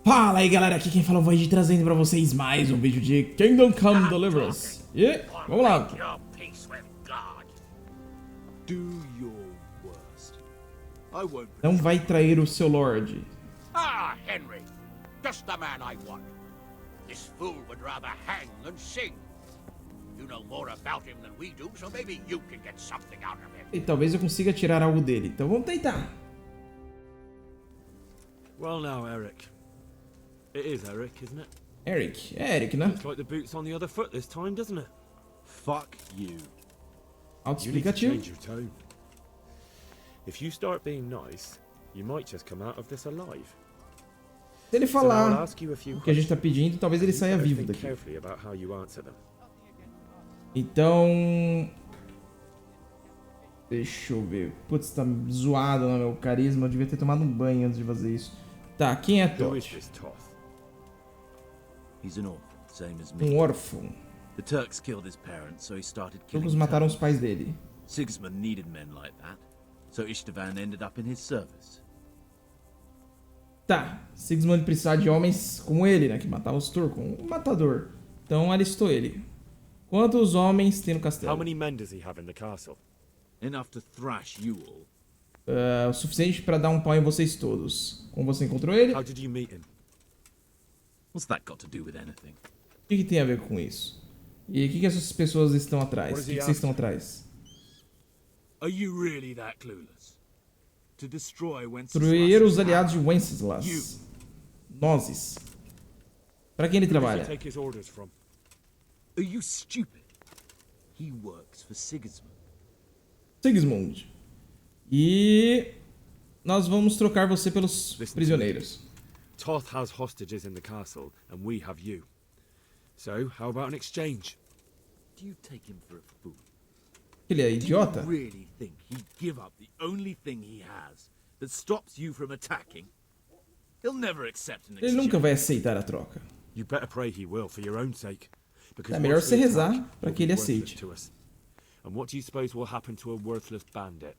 Fala aí galera, aqui quem fala é o Avenge, trazendo pra vocês mais um vídeo de Kingdom Come Deliverance. E vamos lá. Não vai trair o seu Lorde. Ah, Henry, just the man I want. This fool would rather hang than sing. You know more about him than we do, so maybe you can get something out of him. E talvez eu consiga tirar algo dele, então vamos tentar. Well now, Eric. It is Eric, isn't it? Eric, é Eric, né? Looks like the boot's on the other foot this time, doesn't it? Fuck you. You need to Autoexplicativo. change your tone. If you start being nice, you might just come out of this alive. Se ele So now I'll falar ask you a few o que a gente tá questions. pedindo, talvez ele You saia better vivo think daqui. carefully about how you answer them. Então... Deixa eu ver. Putz, tá zoado no meu carisma. Eu devia ter tomado um banho antes de fazer isso. Tá, quem é Who is Toth? this Toth? He's an orphan, same as me. Um órfão. The Turks killed his parents, so he started Os killing turcos mataram os Turks. pais dele. Sigismund needed men like that, so Istvan ended up in his service. Tá, Sigismund precisava de homens como ele, né? Que matavam os turcos. Um matador. Então alistou ele. Quantos homens tem no How castelo? many men does he have in the castle? Enough to thrash you all. O suficiente pra dar um pau em vocês todos. Como você encontrou ele? How O did you meet him? What's that got to do with anything? que tem a ver com isso? E o que essas pessoas estão atrás? What O is que he vocês estão after? atrás? Are you really that clueless? To destroy Destruir os Wenceslas? aliados de Wenceslas. Nozes. Pra quem ele Who does he trabalha? take his orders from? Are you stupid? He works for Sigismund. Sigismund. E... nós vamos trocar você pelos Listen to prisioneiros. Toth has hostages in the castle, and we have you. So, how about an exchange? Do you take him for a fool? Ele é Do you idiota? really think he'd give up the only thing he has that stops you from attacking? He'll never accept an Ele exchange. nunca vai aceitar a troca. You better pray he will, for your own sake. Because É melhor once você we rezar attack, pra he'll que be ele worthless aceite. to us. And what do you suppose will happen to a worthless bandit?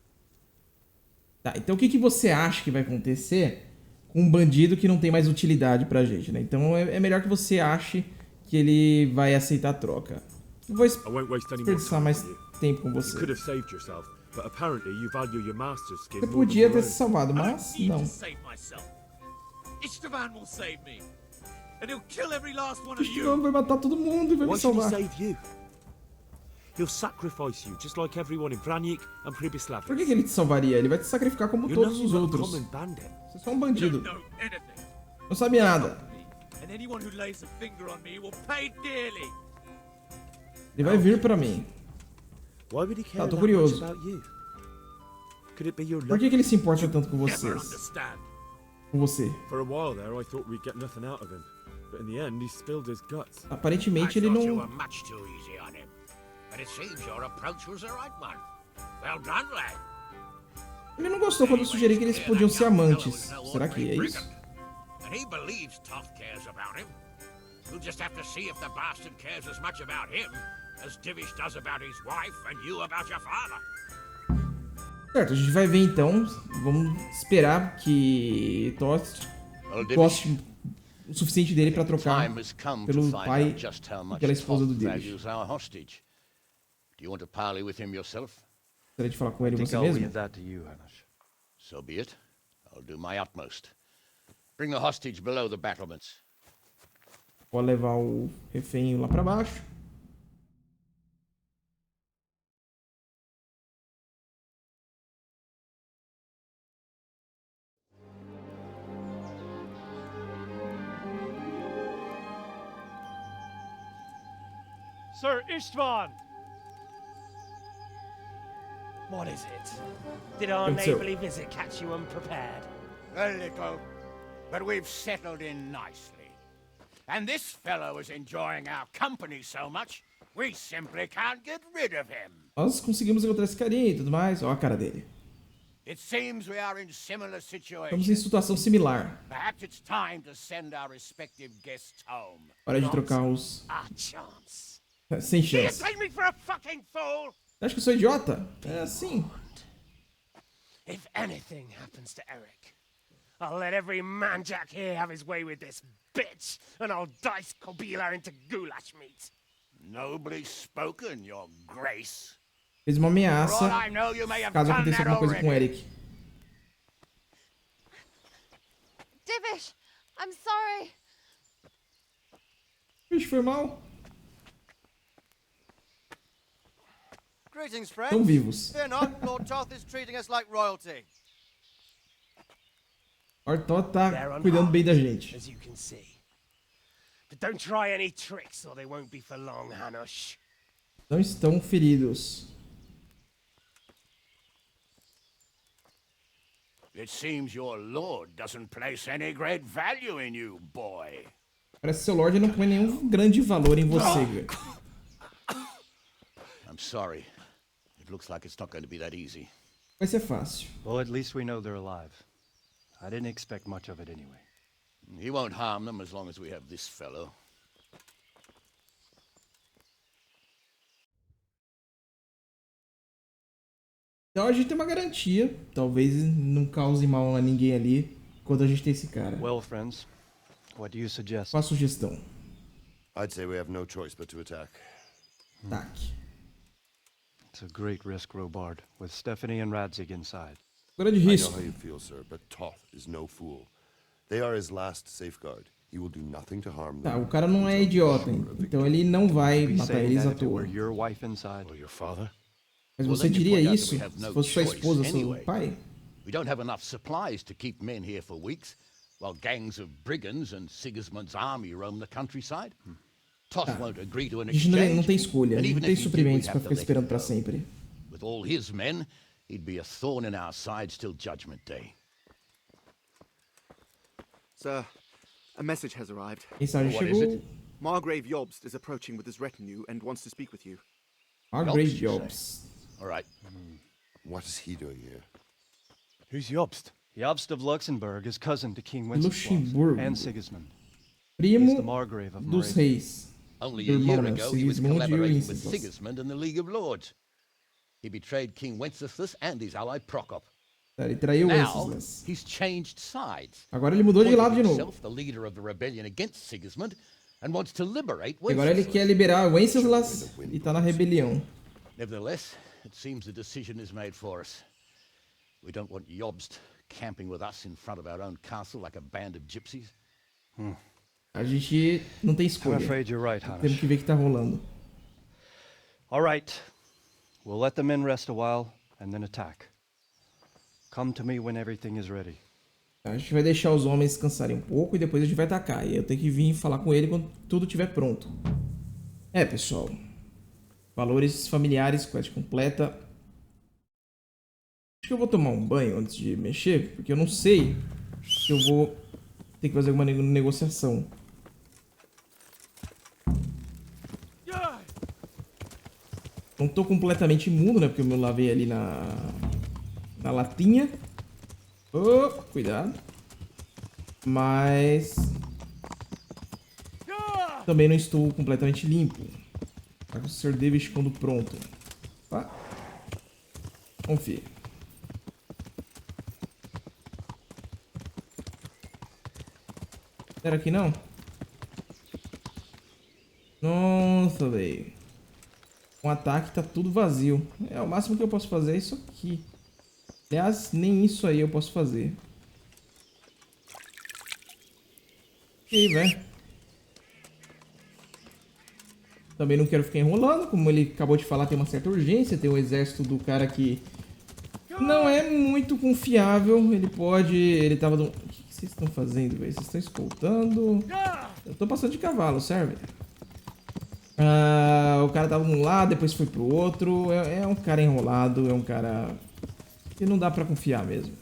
Tá, então o que você acha que vai acontecer com um bandido que não tem mais utilidade pra gente, né? Então é melhor que você ache que ele vai aceitar a troca. Não vou I won't waste any more desperdiçar time mais with you. tempo com You você. could have saved yourself, but apparently you value your master's skin Você more than podia your ter own. se salvado, I don't mas need não. to save myself. Istvan will save me. And he'll kill every last one of Ele you. vai matar todo mundo e vai me Why should he salvar. save you? He'll sacrifice you, just like everyone in Branik and Pribyslavia. Por que ele te salvaria? Ele vai te sacrificar como You're todos nothing os but a outros. common bandit. Você é só um You bandido. don't know anything. Não sabia nada. And anyone who lays a finger on me will pay dearly. Ele vai vir pra mim. Why would he care Tá, tô that curioso. much about you? Could it be your Por luck? que ele se importa tanto com Never vocês? understand. Com você? For a while there, I thought we'd get nothing out of him. But in the end, he spilled his guts. Aparentemente I ele thought you were não... much too easy on him. But it seems your approach was the right one. Well done, lad. Ele não gostou quando eu sugeri que eles podiam ser amantes. Será que é isso? And he believes Toth cares about him. We'll just have to see if the bastard cares as much about him as Divish does about his wife and you about your father. Certo, a gente vai ver então. Vamos esperar que Toth goste o suficiente dele pra trocar Time has come to pelo find pai out just how e much pela esposa do Toth Divish. values our hostage. Do you want to parley with him yourself? Gostaria de falar com ele think você I'll mesmo? leave that to you, Hamish. So be it. I'll do my utmost. Bring the hostage below the battlements. Pode levar o refém lá pra baixo. Sir Istvan! What is it? Did our Good, sir. neighbourly visit catch you unprepared? A little, but we've settled in nicely. And this fellow is enjoying our company so much, we simply can't get rid of him. Nós conseguimos encontrar esse carinha e tudo mais. Ó a cara dele. It seems we are in similar Estamos em situations. situação similar. Perhaps it's time to send our respective guests home. Hora de trocar os... Our chance. Sem Do you chance. take me for a fucking fool? Você acha que eu sou idiota? É assim. If anything happens to Eric, I'll let every manjack here have his way with this bitch, and I'll dice Kobila into goulash meat. Nobly spoken, your grace. Fez uma For ameaça all I know, you may have caso done aconteça that alguma coisa com o already. Eric. Divish, I'm sorry. Vixe, foi mal. Greetings, Estão friends. vivos. Fear not, Lord Toth is treating us like royalty. Arthur tá They're cuidando bem da unharmed, gente. as you can see. But don't try any tricks, or they won't be for long, Hanush. Não estão feridos. It seems your lord doesn't place any great value in you, boy. Parece que seu Lorde não põe nenhum grande valor em você, velho. I'm sorry. It looks like it's not going to be that easy. Vai ser fácil. Well, at least we know they're alive. I didn't expect much of it anyway. He won't harm them as long as we have this fellow. Então a gente tem uma garantia. Talvez não cause mal a ninguém ali quando a gente tem esse cara. Well, friends, what do you suggest? Qual a sugestão? I'd say we have no choice but to attack. Ataque. It's a great risk, Robard, with Stephanie and Radzig inside. Grande I know risco. how you feel, sir, but Toth is no fool. They are his last safeguard. He will do nothing to harm Tá, them. o cara não é idiota, hein? Então ele não vai Be matar saying eles that à if it toa. were your wife inside. Or your father? Mas Well, você then you diria point out isso that we have se no fosse sua choice esposa, seu anyway. pai? We don't have enough supplies to keep men here for weeks, while gangs of brigands and Sigismund's army roam the countryside. Toth won't agree to an A gente não tem exchange, escolha, and não even tem if he did, suprimentos we'd pra have to ficar let esperando him pra go. sempre. With all his men, he'd be a thorn in our sides till Judgment Day. Sir, a message has arrived. Mensagem What is chegou. it? Margrave Jobst is approaching with his retinue and wants to speak with you. Margrave you say? Jobs. All right. What is he doing here? Who's Jobst? Jobst of Luxembourg is cousin to King Wenceslas Luxemburgo. and Sigismund. Primo He's the Margrave of dos Moravia. reis. Only a year Irmãos ago, he was Sigismund e collaborating with Wenceslas. Sigismund and the League of Lords. He betrayed King Wenceslas and his ally Prokop. Tá, ele traiu Now, Wenceslas. he's changed sides. Agora ele mudou de lado de Appointed novo. himself the leader of the rebellion against Sigismund and wants to liberate Agora ele Wenceslas. quer liberar Wenceslas e tá na rebelião. Nevertheless, it seems the decision is made for us. We don't want Jobst camping with us in front of our own castle like a band of gypsies. A gente não tem I'm escolha. afraid you're right, Temos Hanush. que ver o que tá rolando. All right. We'll let the men rest a while and then attack. Come to me when everything is ready. A gente vai deixar os homens descansarem um pouco e depois a gente vai atacar. E eu tenho que vir falar com ele quando tudo estiver pronto. É, pessoal. Valores familiares, quest completa. Acho que eu vou tomar um banho antes de mexer, porque eu não sei se eu vou ter que fazer alguma negociação. Não tô completamente imundo, né? Porque eu me lavei ali na latinha. Oh, cuidado. Mas também não estou completamente limpo. Tá com o Sr. Davis quando pronto. Tá? Confia. Era aqui não? Nossa, velho. Com ataque tá tudo vazio. É, o máximo que eu posso fazer é isso aqui. Aliás, nem isso aí eu posso fazer. E aí, velho. Também não quero ficar enrolando. Como ele acabou de falar, tem uma certa urgência. Tem o exército do cara que não é muito confiável. Ele pode... Ele tava... O que vocês estão fazendo, velho? Vocês estão escoltando... Eu tô passando de cavalo, serve? O cara tava de um lado, depois foi pro outro. É um cara enrolado, é um cara que não dá pra confiar mesmo.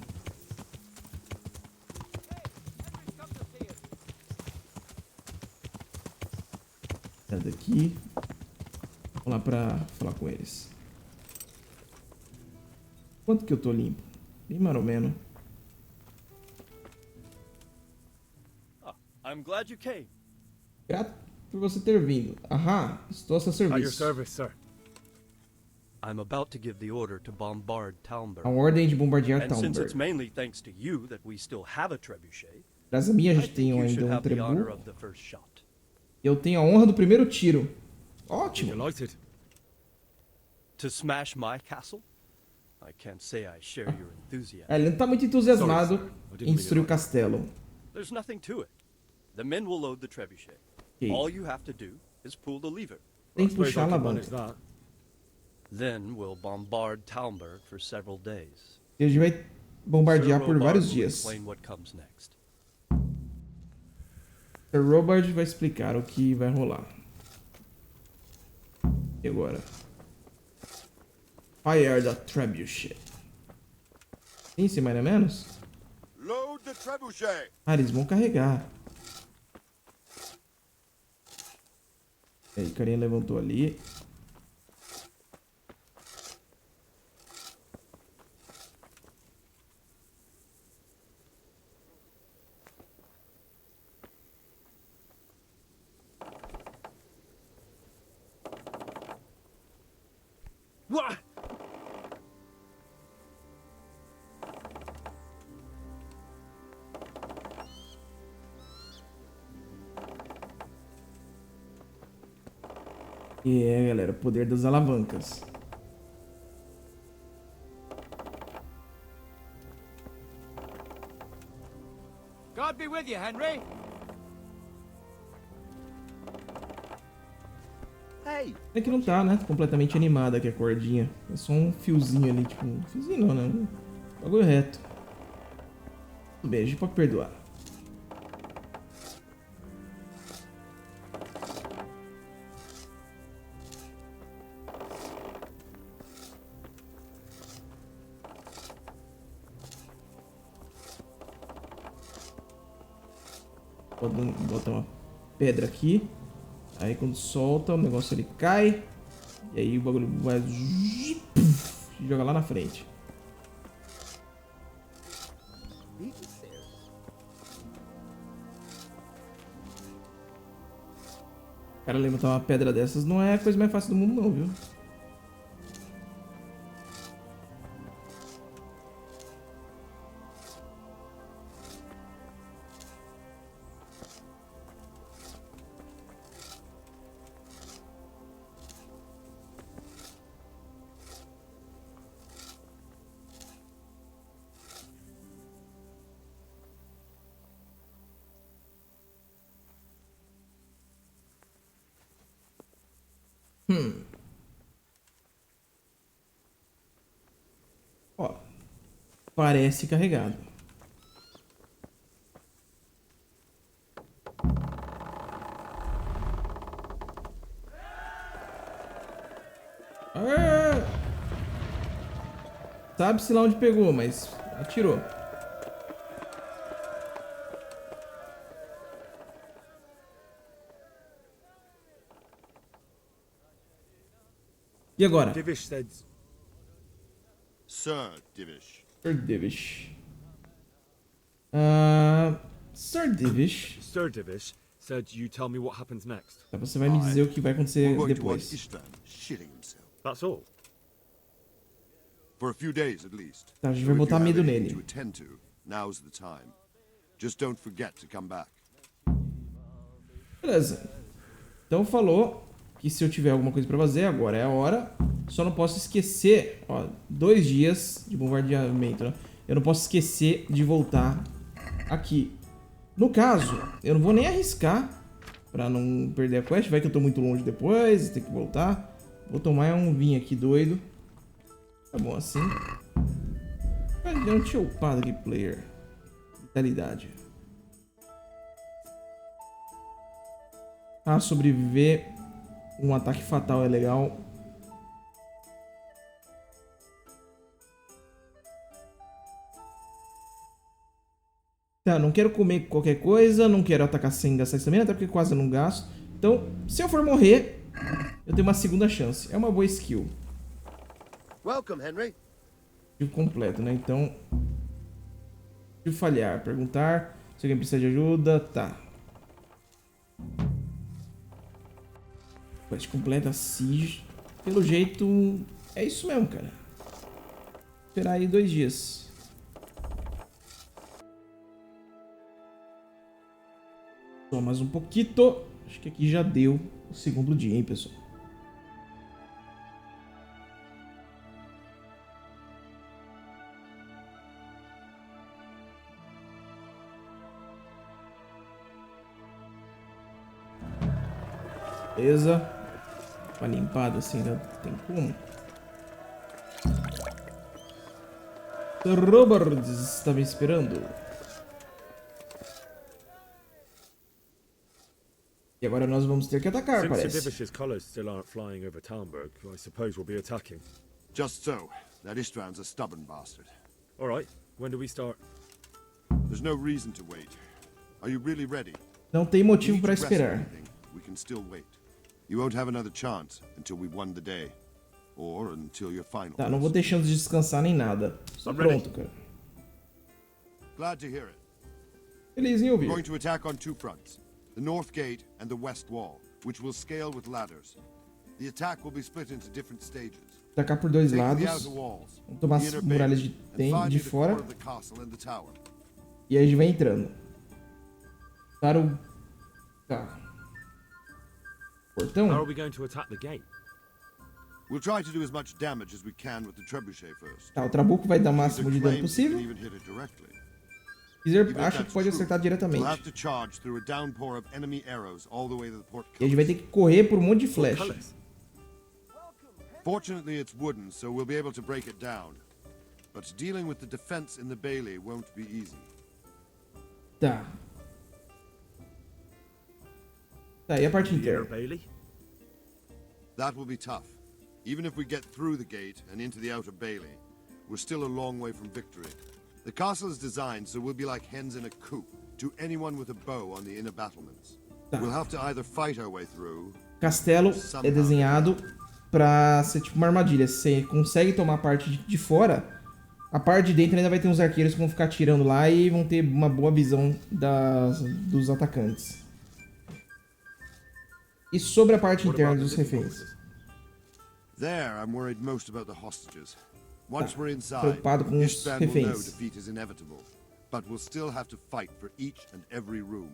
Sai daqui. Vamos lá pra falar com eles. Quanto que eu tô limpo? Bem mais ou menos. I'm glad you came. Grato por você ter vindo. Aham, estou a seu At your serviço. service, sir. I'm about to give the order to bombard A Talmberg. ordem de bombardear And since it's Talmberg. mainly thanks to you that we still have a trebuchet, Graças a mim a I gente think tem you ainda should have the honor trebuchet. of the first shot. Eu tenho a honra do primeiro tiro. Ótimo. Delighted. To smash my castle? I can't say I share your enthusiasm. Ele não tá muito entusiasmado em destruir o castelo. There's nothing to it. The men will load the trebuchet. Okay. All you have to do is pull the lever. Tem que puxar a alavanca. Then we'll bombard Talmberg for several days. E a gente vai bombardear Sir por Robard vários will dias. explain what comes next. O Robert vai explicar o que vai rolar. E agora? Fire the trebuchet. Sim, mais ou menos? Load the trebuchet. Ah, eles vão carregar. E aí, o carinha levantou ali. What? E é, galera, o poder das alavancas. God be with you, Henry. Hey! É que não tá, né? Completamente animada aqui a cordinha. É só um fiozinho ali, tipo... Um fiozinho não, né? Um bagulho reto. Tudo bem, a gente pode perdoar. Bota uma pedra aqui. Aí quando solta, o negócio ele cai. E aí o bagulho vai... E joga lá na frente. Cara, levantar uma pedra dessas não é a coisa mais fácil do mundo não, viu? Ó, parece carregado. Sabe-se lá onde pegou, mas atirou. E agora? Divish said... Sir Divish. Sir Divish. Sir Divish. Sir Divish said you tell me what happens next. Tá, você vai me dizer o que vai acontecer We're going to depois. watch Istvan shitting himself. That's all. For a few days at least. Tá, a gente So vai if botar you have medo anything nele. to attend to, now's the time. Just don't forget to come back. Beleza. Então falou que se eu tiver alguma coisa pra fazer, agora é a hora. Só não posso esquecer, ó, 2 dias de bombardeamento, né? Eu não posso esquecer de voltar aqui. No caso, eu não vou nem arriscar pra não perder a quest. Vai que eu tô muito longe depois, tem que voltar. Vou tomar um vinho aqui doido. Tá bom assim. Deu um choupado aqui, player. Vitalidade. Ah, sobreviver um ataque fatal é legal. Tá, não quero comer qualquer coisa, não quero atacar sem gastar estamina, até porque quase não gasto. Então, se eu for morrer, eu tenho uma segunda chance. É uma boa skill. Welcome, Henry. Skill completo, né? Então, se falhar, perguntar se alguém precisa de ajuda, tá. Quest completa, Siege. Pelo jeito, É isso mesmo, cara. Esperar aí 2 dias. Só mais um pouquinho. Acho que aqui já deu o segundo dia, hein, pessoal. Beleza. Uma limpada assim, ainda tem como. Roberts está me esperando. E agora nós vamos ter que atacar, Since parece. Divish's colours still aren't flying over Talmberg, I suppose we'll be attacking. Just so. That István's a stubborn bastard. All right, when do we start? There's no reason to wait. Are you really ready? Não tem motivo Need para to rest esperar. anything, we can still wait. You won't have another chance until we've won the day. Or until your final. Tá, não vou ter chance de descansar nem nada. Tô pronto, cara. Glad to hear it. Feliz em We're ouvir. going to attack on 2 fronts. The north gate and the west wall, which will scale with ladders. The attack will be split into different stages. Atacar por 2 Take the lados. outer walls, Vamos tomar the as inner muralhas bay, de and find de the fora. core of the castle and the tower. E aí a gente vai entrando. Para o... Tá. Portão? How are we going to attack the gate? We'll try to do as much damage as we can with the trebuchet first. Tá, o trabuco vai dar o máximo de dano Claims you can possível. even hit it directly. Quiser, Even if acha que that's pode true, acertar diretamente. we'll have to charge through a downpour of enemy arrows all the way to the E a portcullis. gente vai ter que correr por um monte de flecha. Colours. Fortunately, it's wooden, so we'll be able to break it down. But dealing with the defense in the bailey won't be easy. Tá. Tá, e a parte The inner interna? bailey? That will be tough. Even if we get through the gate and into the outer bailey, we're still a long way from victory. The castle is designed so we'll be like hens in a coop to anyone with a bow on the inner battlements. Tá. We'll have to either fight our way through. Castelo é desenhado pra ser tipo uma armadilha. Você consegue tomar a parte de fora, a parte de dentro ainda vai ter uns arqueiros que vão ficar atirando lá e vão ter uma boa visão dos atacantes. E sobre a parte interna dos reféns? There, I'm worried most about the hostages. Once we're inside, Preocupado com os István will know reféns. defeat is inevitable, but we'll still have to fight for each and every room.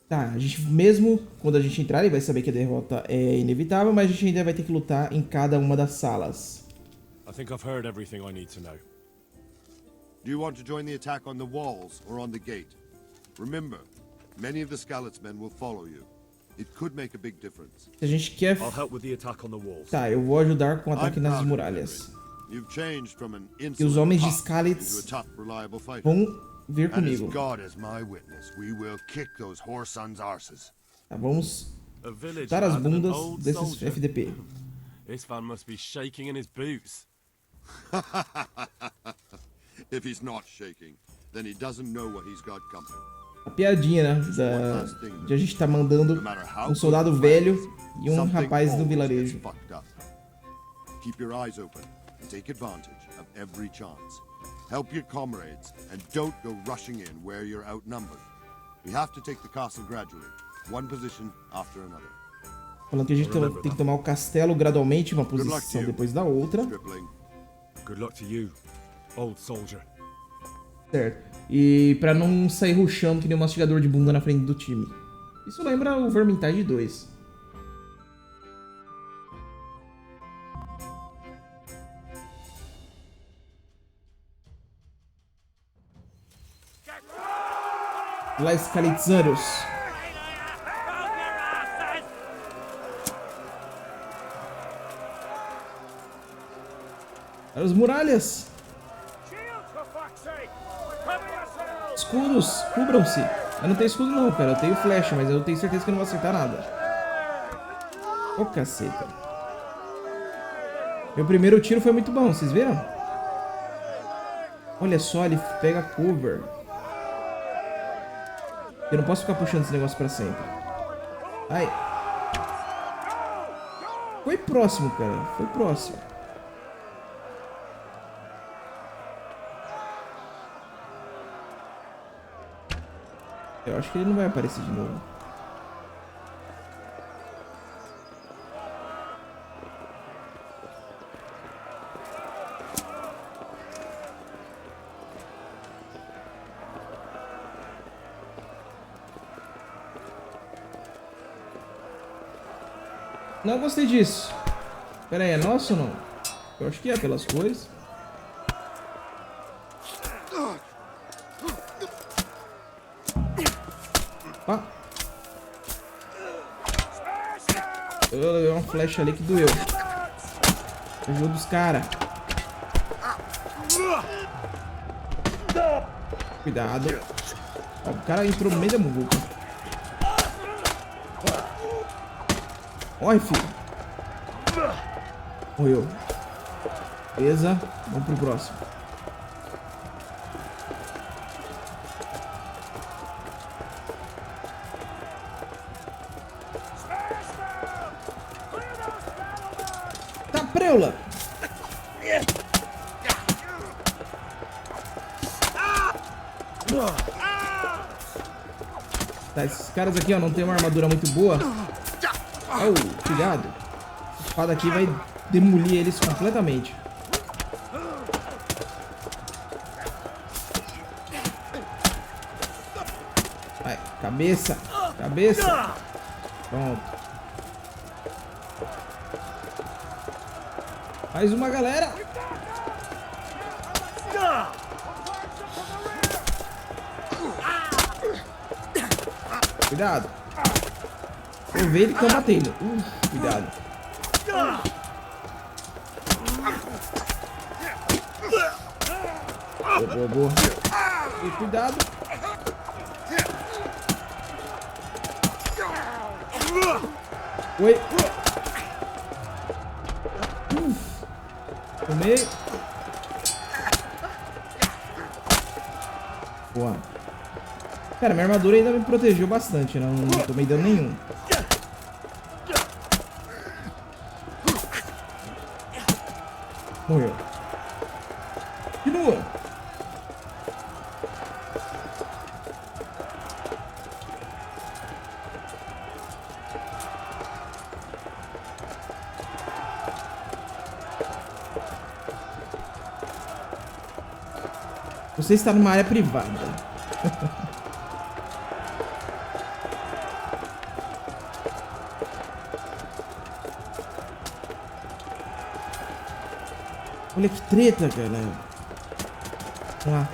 Tá, a gente mesmo quando a gente entrar, ele vai saber que a derrota é inevitável, mas a gente ainda vai ter que lutar em cada uma das salas. I think I've heard everything I need to know. Do you want to join the attack on the walls or on the gate? Remember, many of the Skalitz men will follow you. It could make a big difference. Se a gente quer... I'll help with the attack on the walls. Tá, eu vou ajudar com o ataque I'm nas proud of you, muralhas. Henry. You've changed from an E os insolent homens de pup Skalitz into a tough, reliable fighter. vão vir And as comigo. God is my witness, we will kick those whore sons' arses. Tá, vamos A village dar as lad and an bundas old desses soldier. FDP. István must be shaking in his boots. If he's not shaking, then he doesn't know what he's got coming. A piadinha, né? De a gente tá mandando um soldado velho e um Something rapaz do always vilarejo. gets fucked up. Keep your eyes open and take advantage of every chance. Help your comrades and don't go rushing in where you're outnumbered. We have to take the castle gradually, one position after another. Falando que a gente tem que tomar o castelo gradualmente, uma posição depois da outra. Stripling. Good luck to you, old soldier. Certo. E pra não sair rushando que nem um mastigador de bunda na frente do time. Isso lembra o Vermintide 2. Lá, Skalitzanos. As muralhas. Escudos, cubram-se. Eu não tenho escudo não, cara. Eu tenho flecha, mas eu tenho certeza que eu não vou acertar nada. Ô, caceta. Meu primeiro tiro foi muito bom, vocês viram? Olha só, ele pega cover. Eu não posso ficar puxando esse negócio pra sempre. Ai. Foi próximo, cara. Foi próximo. Eu acho que ele não vai aparecer de novo. Não gostei disso. Pera aí, é nosso ou não? Eu acho que é, pelas cores. Opa. Eu levei uma flecha ali que doeu. Ajuda os caras. Cuidado. Ó, o cara entrou no meio da muvuca. Olha, filho. Morreu. Beleza. Vamos pro próximo. Tá, preula. Tá, esses caras aqui, ó, não tem uma armadura muito boa. Oh, cuidado. A espada aqui vai demolir eles completamente. Vai, cabeça. Cabeça. Pronto. Mais uma, galera. Cuidado. Eu vejo ele que tá batendo. Cuidado. Boa, boa. E cuidado. Oi. Tomei. Boa. Cara, minha armadura ainda me protegeu bastante, né? Não tomei dano nenhum. Morreu. Continua. Você está numa área privada. Olha que treta, cara. Vamos lá.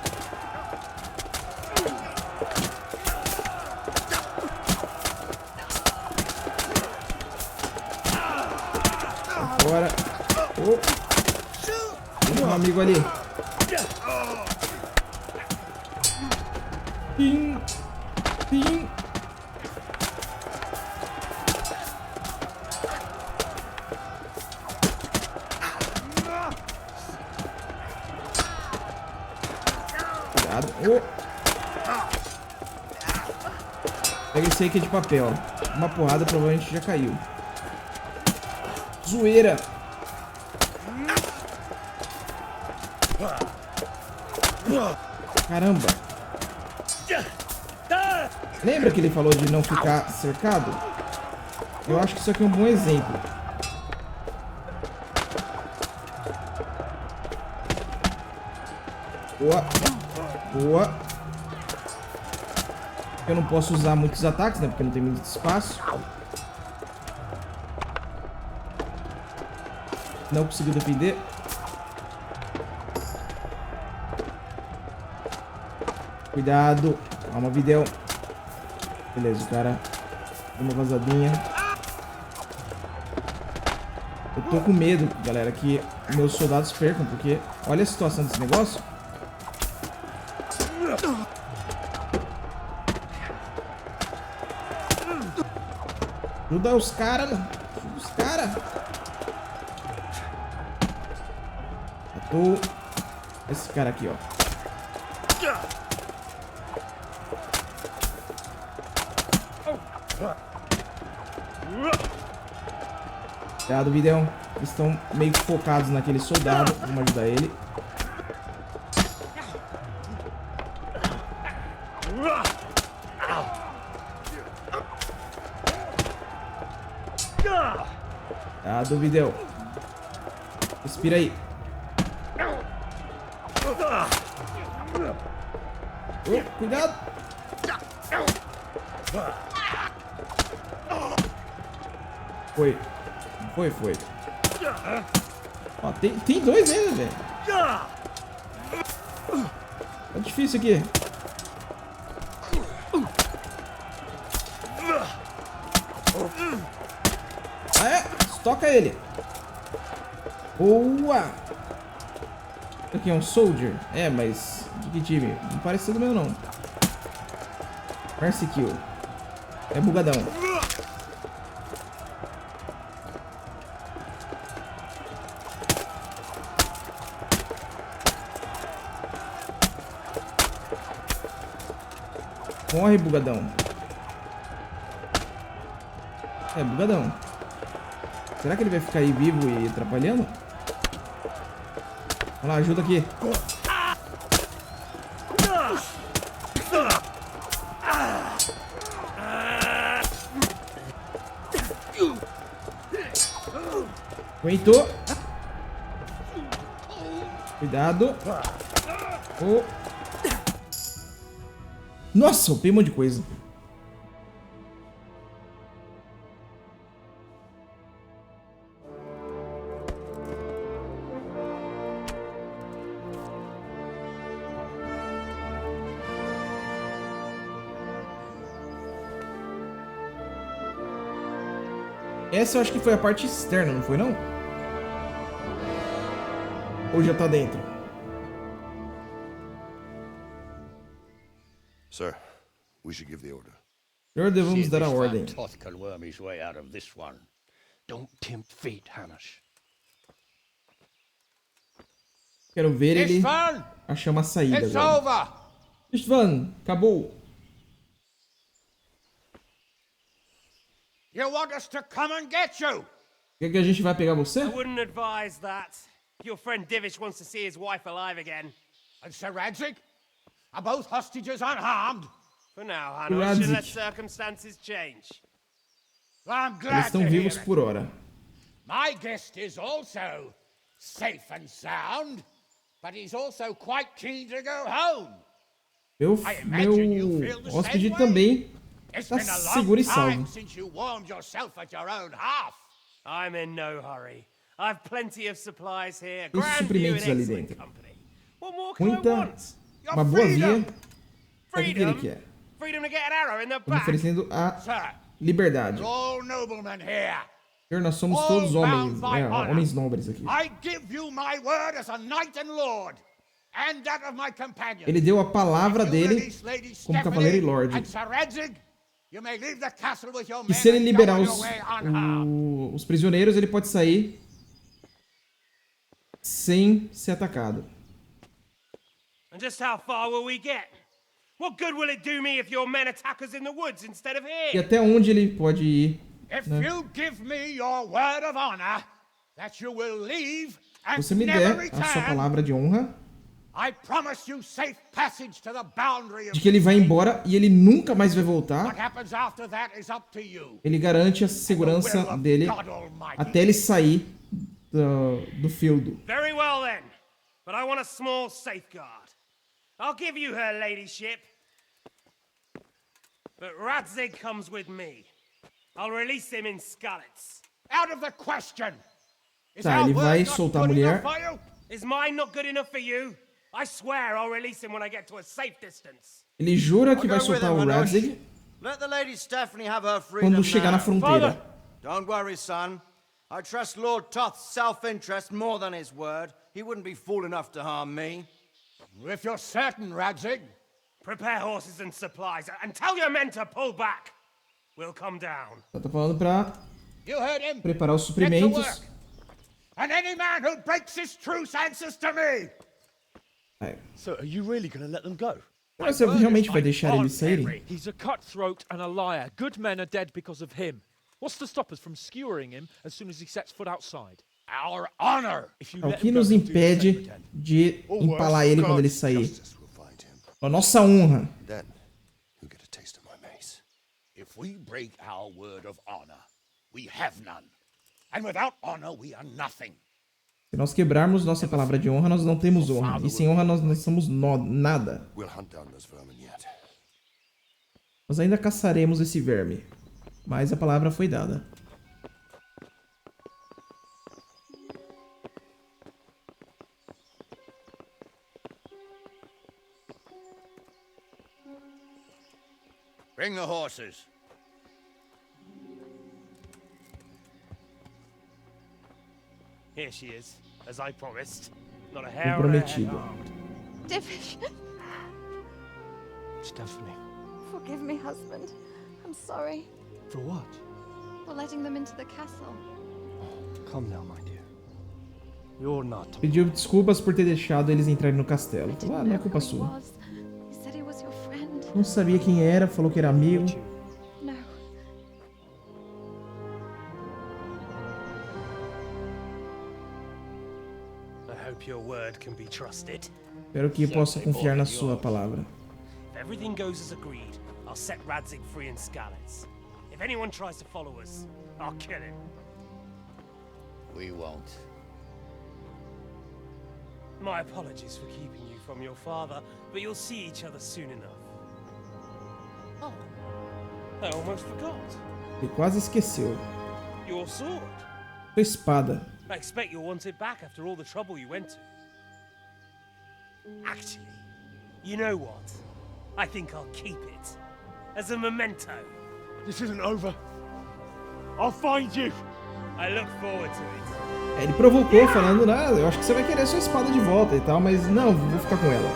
Agora. Oh. Tem um amigo ali. Pim. Pim. Oh. Pega esse aí que é de papel, ó. Uma porrada provavelmente já caiu. Zoeira. Caramba. Lembra que ele falou de não ficar cercado? Eu acho que isso aqui é um bom exemplo. Boa. Boa. Eu não posso usar muitos ataques, né? Porque não tem muito espaço. Não consigo defender. Cuidado. Calma, Videl. Beleza, o cara deu uma vazadinha. Eu tô com medo, galera, que meus soldados percam, porque olha a situação desse negócio. Ajuda os caras, mano. Ajuda os caras. Matou esse cara aqui, ó. Cuidado, Videl. Eles estão meio que focados naquele soldado. Vamos ajudar ele. Cuidado, Videl. Respira aí. Oh, cuidado. Foi. Foi. Ó, tem dois ainda, velho. Tá difícil aqui. Ah, é? Estoca ele. Boa! Aqui é um soldier. É, mas... de que time? Não parece ser do meu, não. Mercy kill. É bugadão. Morre, bugadão. É, bugadão. Será que ele vai ficar aí vivo e atrapalhando? Vamos lá, ajuda aqui. Aguentou. Cuidado. Oh. Nossa, upei um monte de coisa. Essa eu acho que foi a parte externa, não foi não? Ou já tá dentro? Sir, we should give the order. Senhor, devemos dar a ordem. Don't tempt fate, Hamish. Quero ver ele achar uma saída agora. Istvan, acabou. You want us to come and get you? Quer que a gente vai pegar você? I wouldn't advise that. Your friend Divish wants to see his wife alive again. And Sir Radzig? Are both hostages unharmed? For now, Hamish, unless circumstances change. I'm Eles glad estão to vivos hear it. por hora. My guest is also safe and sound, but he's also quite keen to go home. Meu hóspede também está seguro e salvo. Since you warmed yourself at your own hearth. I'm in no hurry. I've plenty of supplies here. Tem Grand view and suprimentos ali excellent dentro. company. What more can I Muita, want? uma boa via. O que ele Freedom? quer? Freedom to get an arrow in the Estamos back. oferecendo a liberdade. All noblemen here. Senhor, nós somos todos homens, homens nobres aqui. I give you my word as a knight and lord, and that of my companions. Ele deu a palavra dele como cavaleiro e lorde. E se ele liberar os prisioneiros, ele pode sair sem ser atacado. And just how far will we get? What good will it do me if your men attack us in the woods instead of here? E até onde ele pode ir? If you give me your word of honor that you will leave and Você me never der a sua return, palavra de honra I promise you safe passage to the boundary of de que ele vai embora e ele nunca mais vai voltar. What happens after that is up to you. Ele garante a segurança dele até ele sair do fieldo. Very well then, but I want a small safeguard. I'll give you her ladyship, but Radzig comes with me. I'll release him in Scarlets. Out of the question. Tá, ele vai soltar a mulher. Is mine not good enough for you? I swear I'll release him when I get to a safe distance. Ele jura que vai soltar o Radzig Let the Lady Stephanie have her freedom quando chegar na now. fronteira. Don't worry, son. I trust Lord Toth's self-interest more than his word. He wouldn't be fool enough to harm me. If you're certain, Radzig. Prepare horses and supplies, and tell your men to pull back. We'll come down. Só tá falando pra You heard him. preparar os Get to suprimentos. work. And any man who breaks this truce answers to me. So, are you really going to let them go? Mas você realmente vai deixar eles saírem? He's a cutthroat and a liar. Good men are dead because of him. What's to stop us from skewering him as soon as he sets foot outside? Our honor. O que nos impede de empalar ele quando ele sair? A nossa honra. Then, you'll get a taste of my mace. If we break our word of honor, we have none. And without honor, we are nothing. Se nós quebrarmos nossa palavra de honra, nós não temos honra. E sem honra, nós não somos nada. Nós ainda caçaremos esse verme. Mas a palavra foi dada. Bring the horses. Here she is, as I promised. Not a hair O on her head prometido. harmed. Divish, Stephanie. forgive me, husband. I'm sorry For what? for letting them into the castle. Come now, my dear. You're not. Pediu desculpas por ter deixado eles entrarem no castelo. I Falou, didn't não é know culpa who he sua. was. He said he was your friend. Não sabia quem era, falou que era amigo. No. I hope your word can be trusted. Espero que possa confiar na sua palavra. If everything goes as agreed, I'll set Radzig free in Skalitz. If anyone tries to follow us, I'll kill him. We won't. My apologies for keeping you from your father, but you'll see each other soon enough. Oh, I almost forgot. Ele quase esqueceu. Your sword. Sua espada. I expect you'll want it back after all the trouble you went to. Actually, you know what? I think I'll keep it. As a memento. This isn't over. I'll find you. I look forward to it. Ele provocou falando, eu acho que você vai querer sua espada de volta e tal, mas não, vou ficar com ela.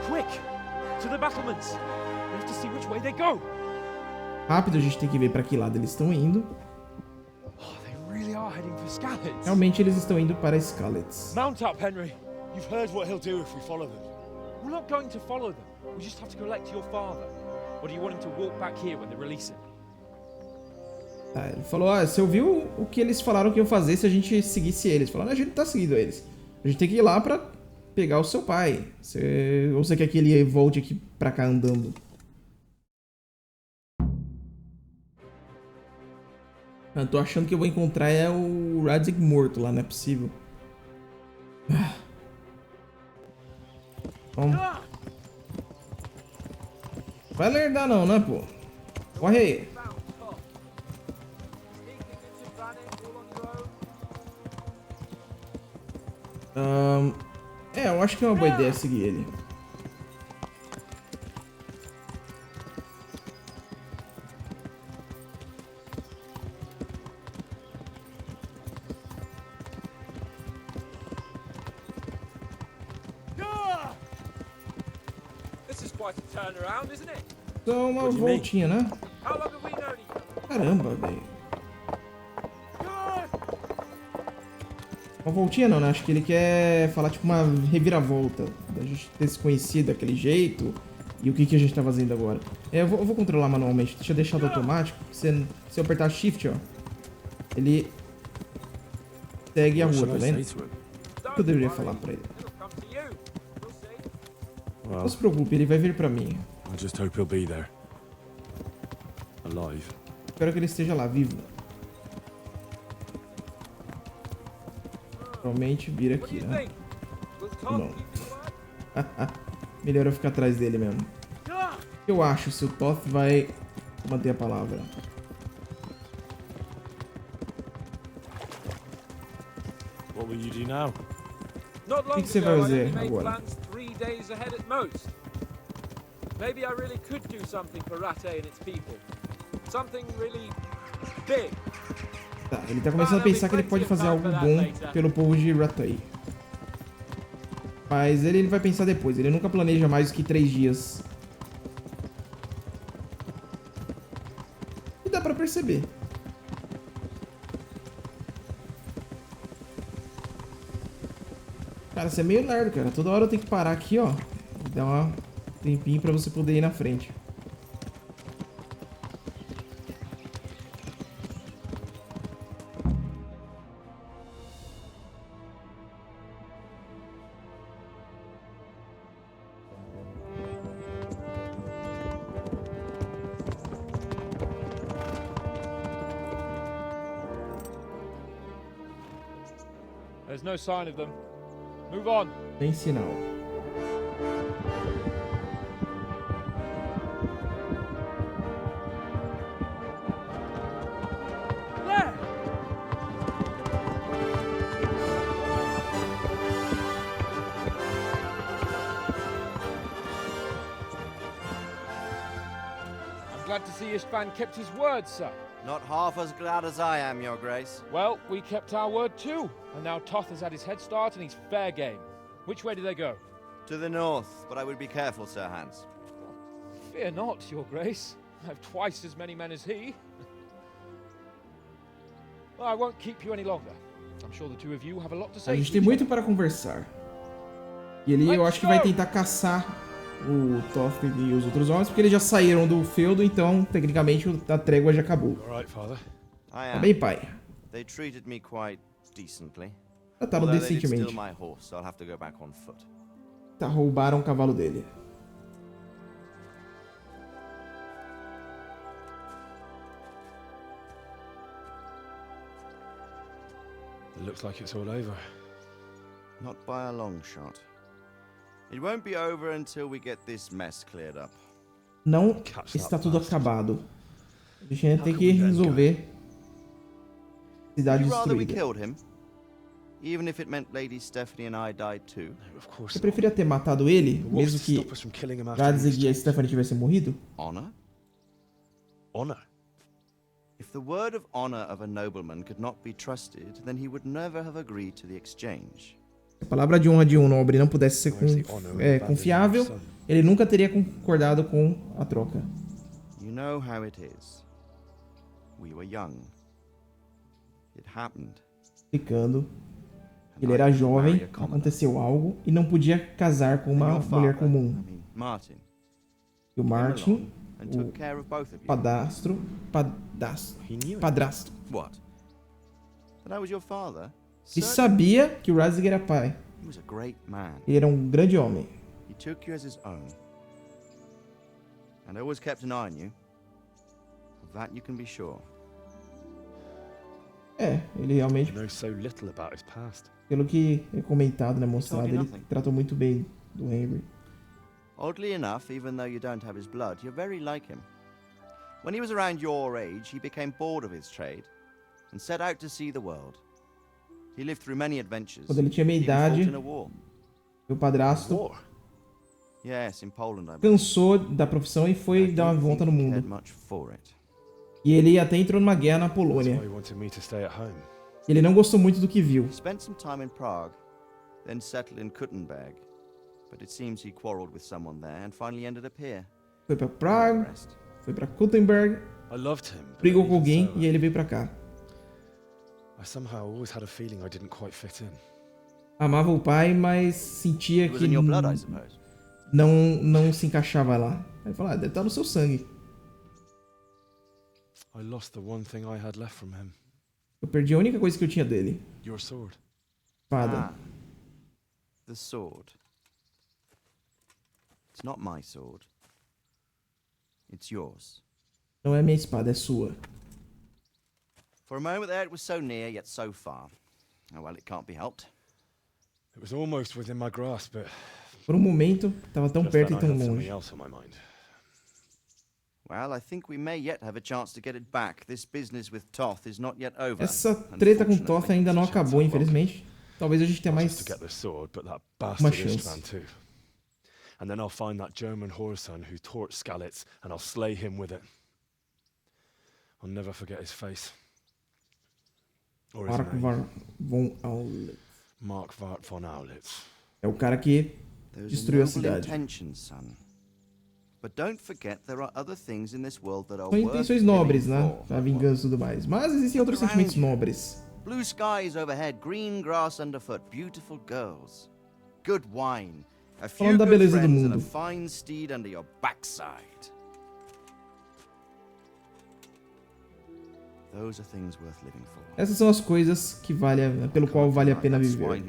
Quick! To the battlements! We have to see which way they go! Rápido, a gente tem que ver para que lado eles estão indo. Oh, they really are heading for Skalitz. Realmente eles estão indo para Skalitz. Mount up, Henry. You've heard what he'll do if we follow them. We're not going to follow them. We just have to collect your father. Or do you want him to walk back here when they release him? Tá, ele falou, você ouviu o que eles falaram que iam fazer se a gente seguisse eles? Falaram, a gente não tá seguindo eles. A gente tem que ir lá pra pegar o seu pai. Ou você quer que ele volte aqui pra cá andando? Eu tô achando que eu vou encontrar o Radzig morto lá, não é possível. Vamos. Vai lerdar não, né, pô? Corre aí. Eu acho que é uma boa ideia seguir ele. Só uma voltinha, né? Caramba, velho. Uma voltinha não, né? Acho que ele quer falar tipo uma reviravolta. Da gente ter se conhecido daquele jeito. E o que a gente tá fazendo agora. Eu vou controlar manualmente. Deixa eu deixar do automático. Se eu apertar Shift, ó. Ele segue a rua, tá vendo? O que eu deveria falar pra ele? Não se preocupe, ele vai vir pra mim. I just hope he'll be there. Alive. Espero que ele esteja lá, vivo. Provavelmente vira aqui, né? Não. Melhor eu ficar atrás dele mesmo. O que eu acho se o Toth vai manter a palavra? What will you do now? O que você vai fazer agora? Maybe I really could do something for Rattay and its people. Something really big. Tá, ele tá começando a pensar que ele pode fazer algo bom pelo povo de Rattay. Mas ele vai pensar depois, ele nunca planeja mais do que 3 dias. E dá pra perceber. Cara, você é meio lerdo, cara. Toda hora eu tenho que parar aqui, ó. E dar um tempinho pra você poder ir na frente. There's no sign of them. Move on. Tem sinal. There! glad to see Istvan kept his word, sir. Not half as glad as I am, Your Grace. Well, we kept our word too, and now Toth has had his head start and he's fair game. Which way do they go? To the north, but I would be careful, Sir Hans. Fear not, Your Grace. I have twice as many men as he. Well, I won't keep you any longer. I'm sure the two of you have a lot to say. A gente tem muito para conversar. E ele, eu acho que vai tentar caçar o Toth e os outros homens, porque eles já saíram do feudo, então, tecnicamente, a trégua já acabou. Tá bem, pai. They treated me quite decently. Trataram decentemente. Tá, roubaram o cavalo dele. It looks like it's all over. Not by a long shot. It won't be over until we get this mess cleared up. Não está tudo acabado. A gente tem que resolver a cidade destruída. Even if it meant Lady Stephanie and I died too. Você preferia ter matado ele, mesmo que Radzig e a Stephanie tivessem morrido? Honor? Honor? If the word of honor of a nobleman could not be trusted, then he would never have agreed to the exchange. Se a palavra de honra de um nobre não pudesse ser confiável, ele nunca teria concordado com a troca. You know how it is. We were young. It happened. Explicando. Ele era jovem, aconteceu algo e não podia casar com uma mulher comum. E o Martin, o padrasto. What? That I was your father? E sabia que o Radzig era pai. He was a great man. Ele era um grande homem. He took you as his own. And always kept an eye on you. Of that you can be sure. Ele realmente, pelo que é comentado, né, mostrado, ele tratou muito bem do Henry. Oddly enough, even though you don't have his blood, you're very like him. When he was around your age, he became bored of his trade and set out to see the world. He lived through many adventures. Quando ele tinha meia idade, o padrasto cansou da profissão e foi dar uma volta no mundo. E ele até entrou numa guerra na Polônia. Ele não gostou muito do que viu. Spent some time in Prague, then settled in Kuttenberg. But it seems he quarreled with someone there and finally ended up here. Foi pra Praga, foi pra Kuttenberg, brigou com alguém e aí ele veio pra cá. Amava o pai, mas sentia que não se encaixava lá. Aí falou, deve estar no seu sangue. Eu perdi a única coisa que eu tinha dele. Espada. The sword. It's not my sword. It's yours. Não é minha espada, é sua. For a moment there it was so near yet so far. Oh well, it can't be helped. It was almost within my grasp, but por um momento, estava tão perto e tão longe. Well, I think we may yet have a chance to get it back. This business with Toth is not yet over. Essa treta com Toth ainda não acabou, infelizmente. Talvez a gente tenha mais uma chance. And then I'll find that German whoreson who torched Skalitz, and I'll slay him with it. I'll never forget his face. Or his name. Mark von Aulitz. É o cara que destruiu a cidade. But don't forget there are other things in this world that are São intenções nobres, né? A vingança e tudo mais. Mas existem outros sentimentos nobres. Blue skies overhead, green grass underfoot, beautiful girls, good wine, a few good friends and a fine steed under your backside. Those are things worth living for. Essas são as coisas que pelo qual vale a pena viver.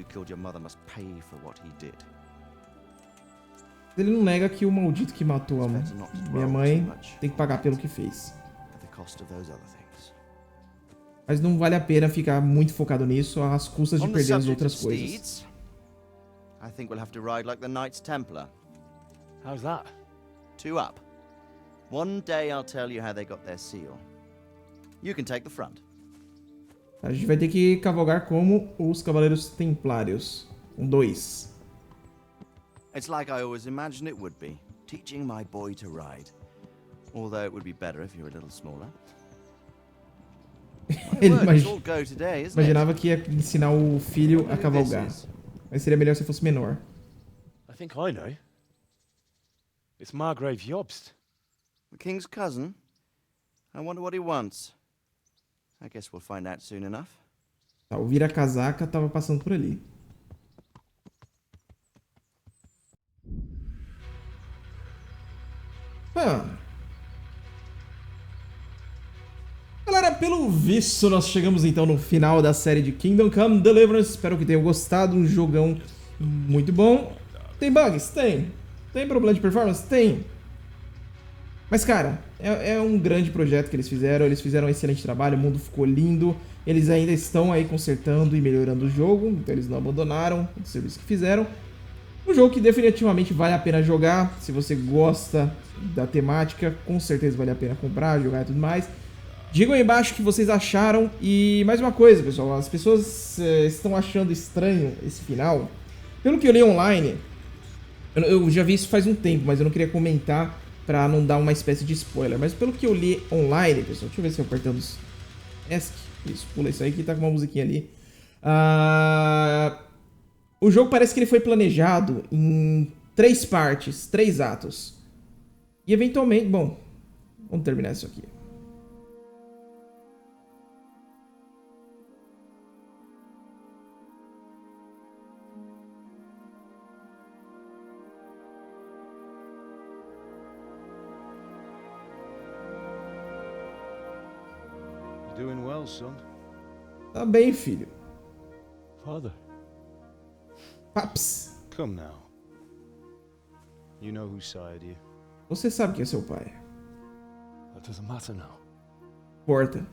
Ele não nega que o maldito que matou a minha mãe tem que pagar pelo que fez. Mas não vale a pena ficar muito focado nisso às custas de perder as outras coisas. I think we'll have to ride like the Knights Templar. How's that? 2 up. One day I'll tell you how they got their seal. You can take the front. A gente vai ter que cavalgar como os Cavaleiros Templários, com 2. It's like I always imagined it would be, teaching my boy to ride. Although it would be better if you were a little smaller. Ele imaginava que ia ensinar o filho a cavalgar. Mas seria melhor se fosse menor. I think I know. It's Margrave Jobst. The king's cousin? I wonder what he wants. I guess we'll find out soon enough. Tá, o vira-casaca tava passando por ali. Galera, pelo visto, nós chegamos então no final da série de Kingdom Come Deliverance. Espero que tenham gostado. Um jogão muito bom. Tem bugs? Tem. Tem problema de performance? Tem. Mas, cara, é um grande projeto que eles fizeram. Eles fizeram um excelente trabalho. O mundo ficou lindo. Eles ainda estão aí consertando e melhorando o jogo. Então, eles não abandonaram o serviço que fizeram. Um jogo que definitivamente vale a pena jogar. Se você gosta da temática, com certeza vale a pena comprar, jogar e tudo mais. Digam aí embaixo o que vocês acharam. E mais uma coisa, pessoal. As pessoas estão achando estranho esse final. Pelo que eu li online, eu já vi isso faz um tempo, mas eu não queria comentar pra não dar uma espécie de spoiler. Mas pelo que eu li online, pessoal, deixa eu ver se eu apertando os ESC. Isso, pula isso aí que tá com uma musiquinha ali. O jogo parece que ele foi planejado em 3 partes, 3 atos. E eventualmente... Bom, vamos terminar isso aqui. Doing well, son. Tá bem, filho. Father. Paps. Come now. You know who sired you. Você sabe que é seu pai. That doesn't matter now. Porta.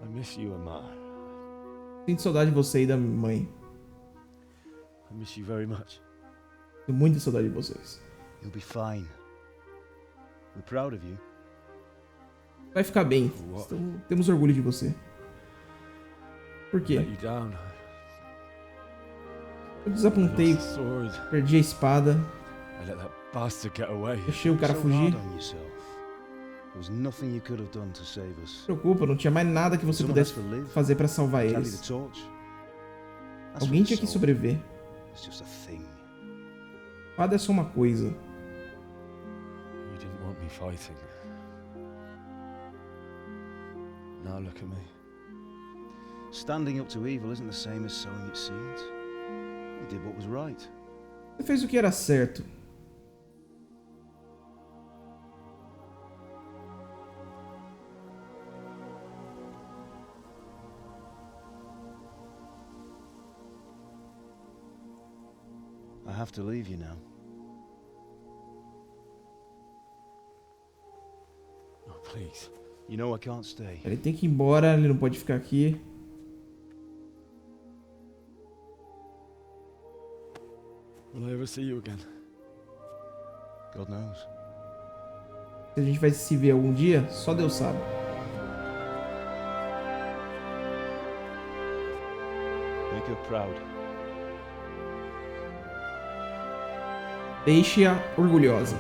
I miss you and Ma. Sinto saudade de você e da mãe. I miss you very much. Tenho muita saudade de vocês. You'll be fine. We're proud of you. Vai ficar bem. Temos orgulho de você. Por quê? Eu desapontei. Perdi a espada. Deixei o cara fugir. Não se preocupa, não tinha mais nada que você pudesse fazer para salvar eles. Alguém tinha que sobreviver. Espada é só uma coisa. Now look at me. Standing up to evil isn't the same as sowing its seeds. You did what was right. Você fez o que era certo. I have to leave you now. Oh, please. You know I can't stay. Ele tem que ir embora, ele não pode ficar aqui. Will I ever see you again? God knows. Se a gente vai se ver algum dia, só Deus sabe. Make her proud. Deixe-a orgulhosa.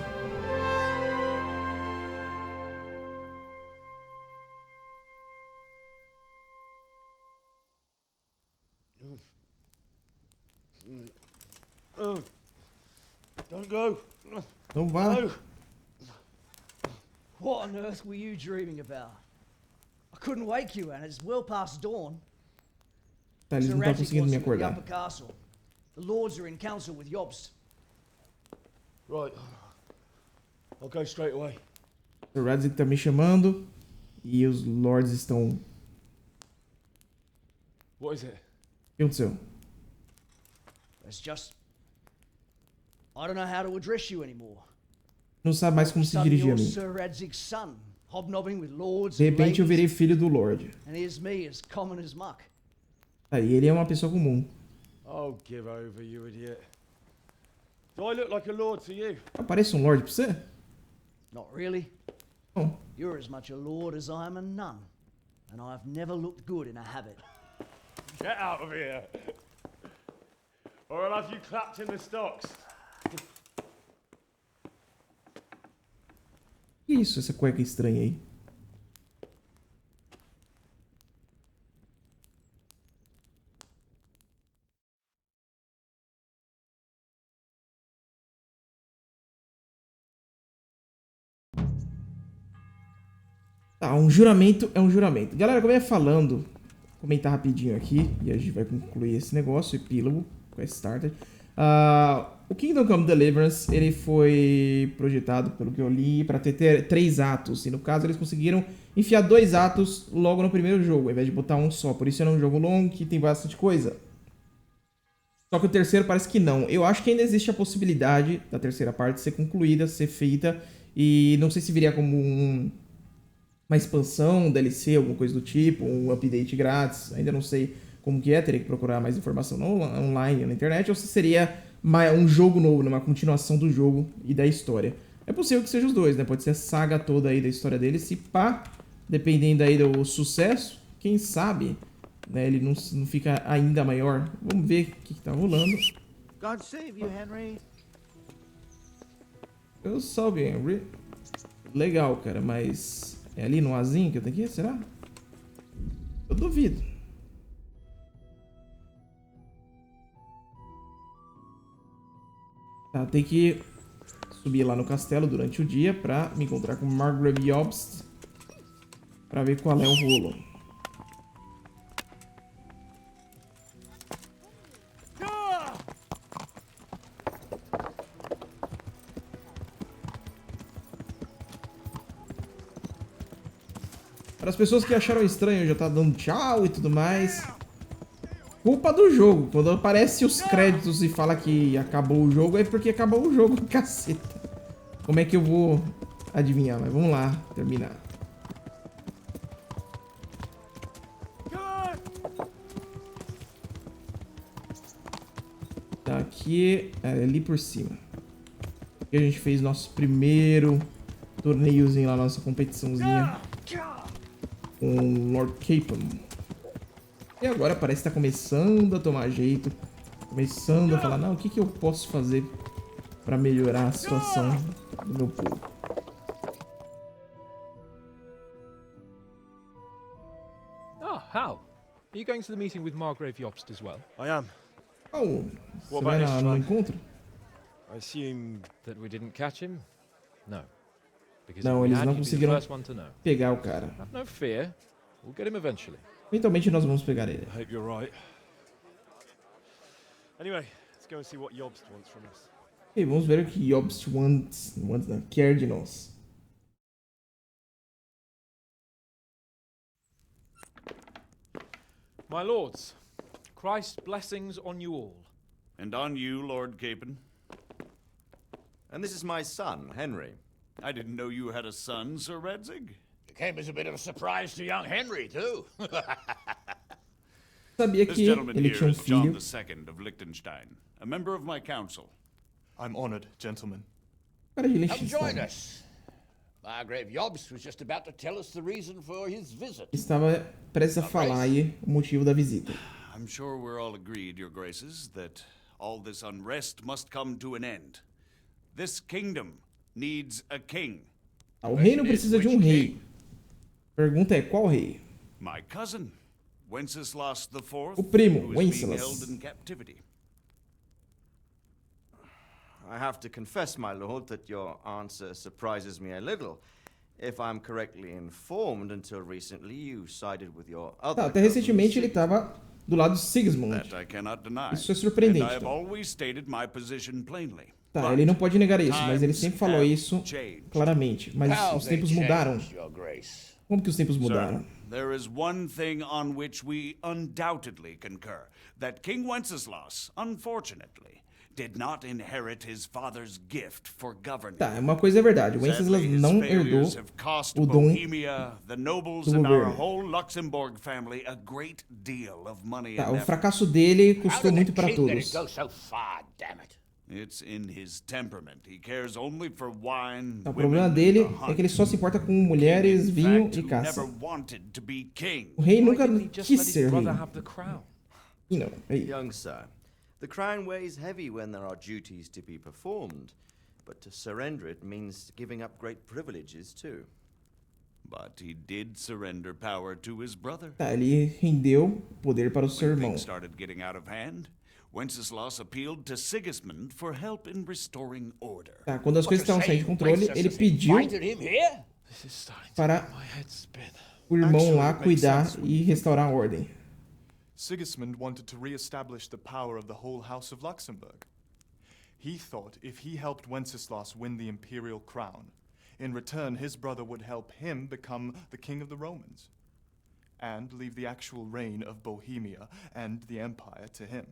Don't go. Não vá. No. What on earth were you dreaming about? I couldn't wake you, and it's well past dawn. Tá, eles não estão conseguindo me acordar. The lords are in council with Jobst. Right. I'll go straight away. O Radzik tá me chamando e os lords estão... What is it? O que aconteceu? It's just... I don't know how to address you anymore. Não sabe mais como se dirigir a mim. Sir Radzig's son, hobnobbing with lords De repente eu virei filho do Lorde. and here's me as common as muck. Tá, e ele é uma pessoa comum. Oh, give over, you idiot. Do I look like a lord to you? Parece um Lorde pra você? Not really. Não. You're as much a lord as I am a nun, and I've never looked good in a habit. Get out of here. Or I'll have you clapped in the stocks. é isso, essa cueca estranha aí? Tá, um juramento é um juramento. Galera, como eu ia falando, vou comentar rapidinho aqui, e a gente vai concluir esse negócio, epílogo, quest started. O Kingdom Come Deliverance, ele foi projetado, pelo que eu li, para ter 3 atos. E no caso, eles conseguiram enfiar 2 atos logo no primeiro jogo, ao invés de botar um só. Por isso é um jogo longo, que tem bastante coisa. Só que o terceiro parece que não. Eu acho que ainda existe a possibilidade da terceira parte ser concluída, ser feita. E não sei se viria como uma expansão, um DLC, alguma coisa do tipo, um update grátis. Ainda não sei como que é, teria que procurar mais informação online, na internet, ou se seria um jogo novo, uma continuação do jogo e da história. É possível que seja os dois, né? Pode ser a saga toda aí da história dele, se pá, dependendo aí do sucesso, quem sabe, né, ele não fica ainda maior. Vamos ver o que tá rolando. God save you, Henry. Eu salve, Henry. Legal, cara, mas é ali no azinho que eu tenho que ir, será? Eu duvido. Tá, tem que subir lá no castelo durante o dia pra me encontrar com Margrave Jobst pra ver qual é o rolo. Para as pessoas que acharam estranho, já tá dando tchau e tudo mais. Culpa do jogo. Quando aparece os créditos e fala que acabou o jogo, é porque acabou o jogo, caceta. Como é que eu vou adivinhar? Mas vamos lá, terminar. Tá aqui, ali por cima. Aqui a gente fez nosso primeiro torneiozinho lá, nossa competiçãozinha com Lord Capon. E agora parece que tá começando a tomar jeito. Começando a falar, não, o que eu posso fazer pra melhorar a situação do meu povo? Oh, Hal. Are you going to the meeting with Margrave Jobst as well? I am. Oh, What você vai about no his encontro? I assume that we didn't catch him? No. Não, eles não conseguiram pegar o cara. Have no fear. We'll get him eventually. Eventualmente nós vamos pegar ele. I hope you're right. Anyway, let's go and see what Jobst wants from us. E vamos ver o que Jobst quer de nós. My lords, Christ's blessings on you all. And on you, Lord Capon. And this is my son, Henry. I didn't know you had a son, Sir Redzig. It came as a bit of a surprise to young Henry, too. Sabia que ele tinha John filho. II of Liechtenstein, a member of my council. I'm honored, gentlemen. Cara de Come join Liechtenstein. us. Margrave Jobst was just about to tell us the reason for his visit. Estava prestes a falar aí o motivo da visita. I'm sure we're all agreed, Your Graces, that all this unrest must come to an end. This kingdom needs a king. O reino precisa de um rei. Pergunta é, qual rei? My cousin, Wenceslas the Fourth, O primo, who is being Wenceslas. held in captivity. I have to confess, my lord, that your answer surprises me a little. If I'm correctly informed, until recently you sided with your other Tá, até recentemente ele estava do lado de Sigismund. That I cannot deny. Isso é surpreendente, And I have tá? always stated my position plainly. Tá, ele não pode negar isso, mas ele sempre falou isso claramente. Mas How os they tempos mudaram. changed, Your Grace. Como que os tempos Sir, mudaram? there is one thing on which we undoubtedly concur. That King Wenceslas, unfortunately, did not inherit his father's gift for governance. Tá, uma coisa é verdade. O Wenceslas Sadly, his não failures herdou have cost o dom Bohemia, the nobles, do and our governo. whole Luxembourg family a great deal of money Tá, and o effort. fracasso dele How custou did muito the para king let it todos. go so far, damn it? It's in his temperament. He cares only for wine, Tá, o problema women, dele and the é hunt. que ele só se importa com mulheres, In vinho fact, e who caça. never wanted to be king. O rei nunca Why didn't he just quis let his ser rei. brother have the crown? E não, aí. Young sir, the crown weighs heavy when there are duties to be performed. but to surrender it means giving up great privileges too. But he did surrender power to his brother. Tá, ele rendeu poder para o seu When irmão. things started getting out of hand, Wenceslas appealed to Sigismund for help in restoring order. Tá, quando as coisas estavam saindo de controle, ele pediu para o irmão lá cuidar e restaurar a ordem. Sigismund wanted to re-establish the power of the whole House of Luxembourg. He thought if he helped Wenceslas win the imperial crown, in return his brother would help him become the king of the Romans, and leave the actual reign of Bohemia and the empire to him.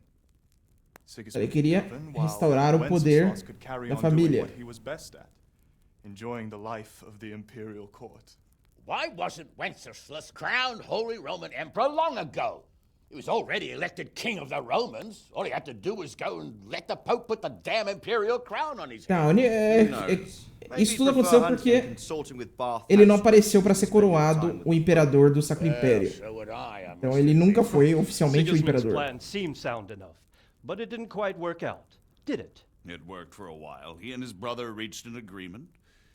Ele queria restaurar o poder da família. He was best at, enjoying the life of the imperial court. Why wasn't Wenceslas crowned Holy Roman Emperor long ago? He was already elected King of the Romans. All he had to do was go and let the Pope put the damn imperial crown on his head. Isso tudo aconteceu porque ele não apareceu para ser coroado o imperador do Sacro Império. Então ele nunca foi oficialmente o imperador. But it didn't quite work out, did it? It worked for a while. He and his brother reached an agreement.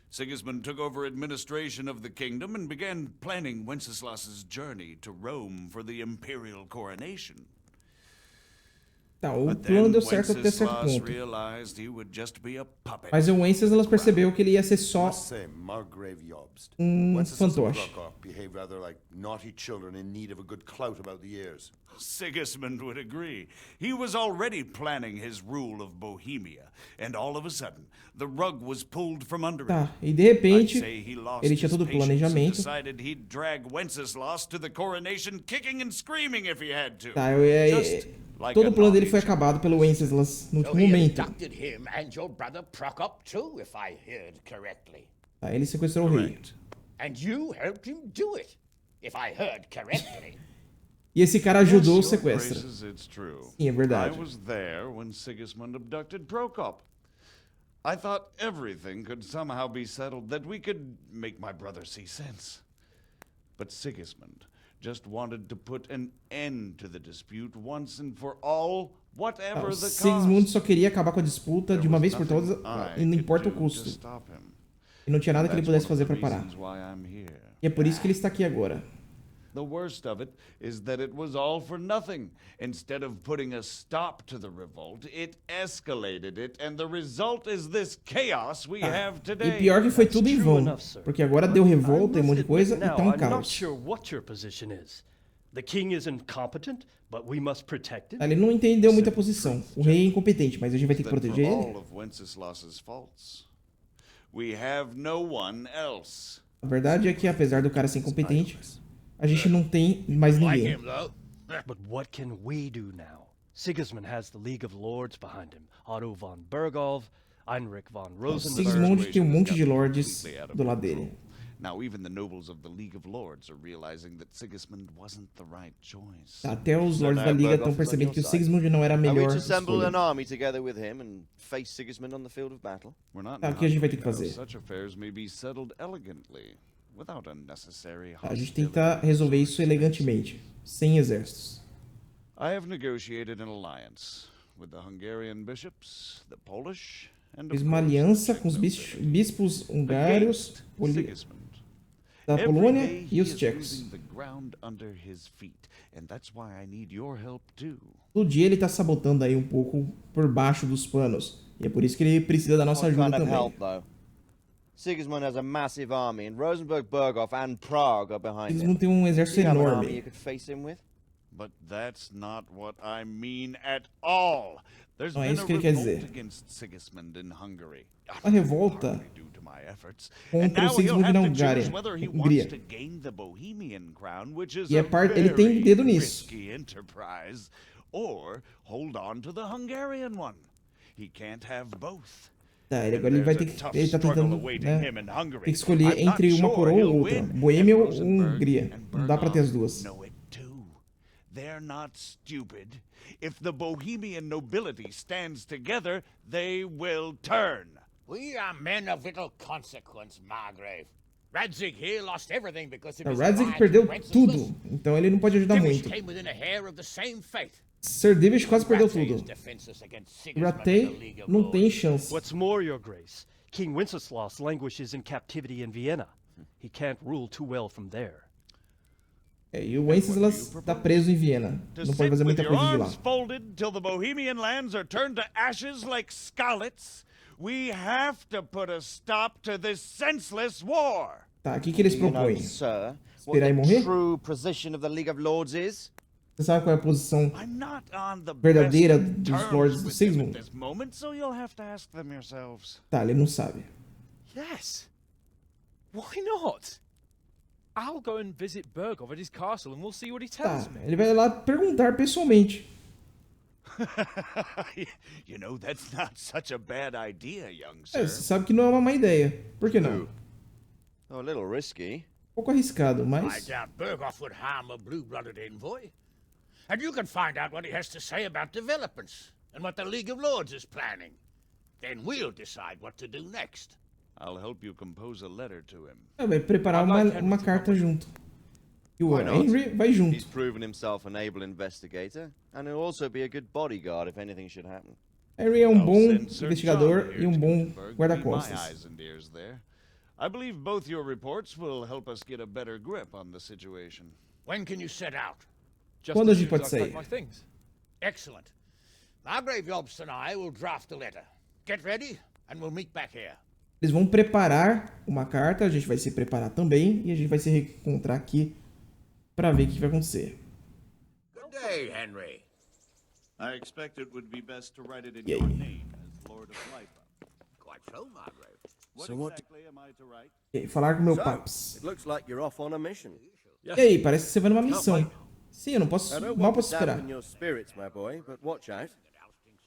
Sigismund took over administration of the kingdom and began planning Wenceslas's journey to Rome for the imperial coronation. Tá, o plano deu certo até certo ponto. Mas o Wenceslas percebeu que ele ia ser só fantoche. Sigismund would agree. He was already planning his rule of Bohemia, and all of a sudden, the rug was pulled from under him. Tá, e de repente, ele tinha todo o planejamento. Decided he'd drag Wenceslas to the coronation, kicking and screaming if he had to. Tá, todo o plano dele foi acabado pelo Wenceslas no último momento. Tá, ele sequestrou o rei. E esse cara ajudou o sequestro. Sim, é verdade. I was there when Sigismund abducted Prokop. I thought everything could somehow be settled, that we could make my brother see sense. But Sigismund just wanted to put an end to the dispute once and for all, whatever the cost. Sigismund só queria acabar com a disputa de uma vez por todas, e não importa o custo. E não tinha nada que ele pudesse fazer para parar. E é por isso que ele está aqui agora. The worst of it is that it was all for nothing. Instead of putting a stop to the revolt, it escalated it, and the result is this chaos we have today. E pior que foi tudo em vão, porque agora deu revolta e um monte de coisa e tá um caos. Ele não entendeu muita posição. O rei é incompetente, mas a gente vai ter que proteger ele. A verdade é que apesar do cara ser incompetente, a gente não tem mais ninguém. But what can we do now? Sigismund has the League of Lords behind him. Otto von Bergolf, Heinrich von Rosenberg. Sigismund tem um monte de lords do lado dele. Now even the nobles of the League of Lords are realizing that Sigismund wasn't the right choice. Até os lords da liga estão percebendo que o Sigismund não era a melhor escolha. Tá, o que a gente vai ter que fazer? A gente tenta resolver isso elegantemente, sem exércitos. I have negotiated an alliance with the Hungarian bishops, the Polish, and Fiz uma aliança com os bispos hungários, da Polônia e os tchecos. Todo dia ele está sabotando aí um pouco por baixo dos panos. E é por isso que ele precisa da nossa ajuda também. Sigismund has a massive army, and Rosenberg, Berghof, and Prague are behind him. Sigismund tem um exército enorme. You could face him with? But that's not what I mean at all. There's Não é been isso a que ele quer revolt dizer. against Sigismund in Hungary. A revolta contra o Sigismund na Hungria. E ele tem dedo nisso. Or hold on to the Hungarian one. He can't have both. Tá, agora ele vai ter que. Ele tá tentando, né, tem que escolher entre uma coroa ou outra. Boêmia ou Hungria. Não dá pra ter as duas. They're not stupid. If the Bohemian nobility stands together, they will turn. We are men of little consequence, Margrave. Radzig here lost everything because of his Radzig perdeu tudo, então ele não pode ajudar muito. Came within a hair of the same fate. Sir Davis quase perdeu tudo. Ratei não tem chance. What's more, Your Grace, King Wenceslas languishes in captivity in Vienna. He can't rule too well from there. E o Wenceslas tá preso em Viena. Não pode fazer muita coisa de lá. Folded till the Bohemian lands are turned to ashes like scarlets. We have to put a stop to this senseless war. Tá, o que eles propõem? Esperar e morrer? Você sabe qual é a posição verdadeira dos Lords do Sigismund? Tá, ele não sabe. Yes. Why not? I'll go and visit Bergov at his castle and we'll see what he tells me. Ele vai lá perguntar pessoalmente. You know, that's not such a bad idea, young sir. Você sabe que não é uma má ideia. Por que não? A little risky. Pouco arriscado, mas... I doubt Bergov would harm a blue-blooded envoy. And you can find out what he has to say about developments and what the League of Lords is planning. Then we'll decide what to do next. I'll help you compose a letter to him. Vai preparar uma carta junto. E o Henry vai junto. He's proven himself an able investigator, and he'll also be a good bodyguard if anything should happen. Henry é bom investigador e bom guarda-costas. I believe both your reports will help us get a better grip on the situation. When can you set out? Quando a gente pode sair? Excellent. Margrave Jobst and I will draft a letter. Get ready and we'll meet back here. Eles vão preparar uma carta, a gente vai se preparar também e a gente vai se reencontrar aqui para ver o que vai acontecer. Good day, Henry. I expect it would be best to write it in your name as Lord of Life. Quite so, Margrave. What exactly am I to write? E aí, falar com o meu paps. It looks like you're off on a mission. E aí, parece que você vai numa missão. Sim, eu não posso, mal posso esperar. Your spirits, my boy, but watch out.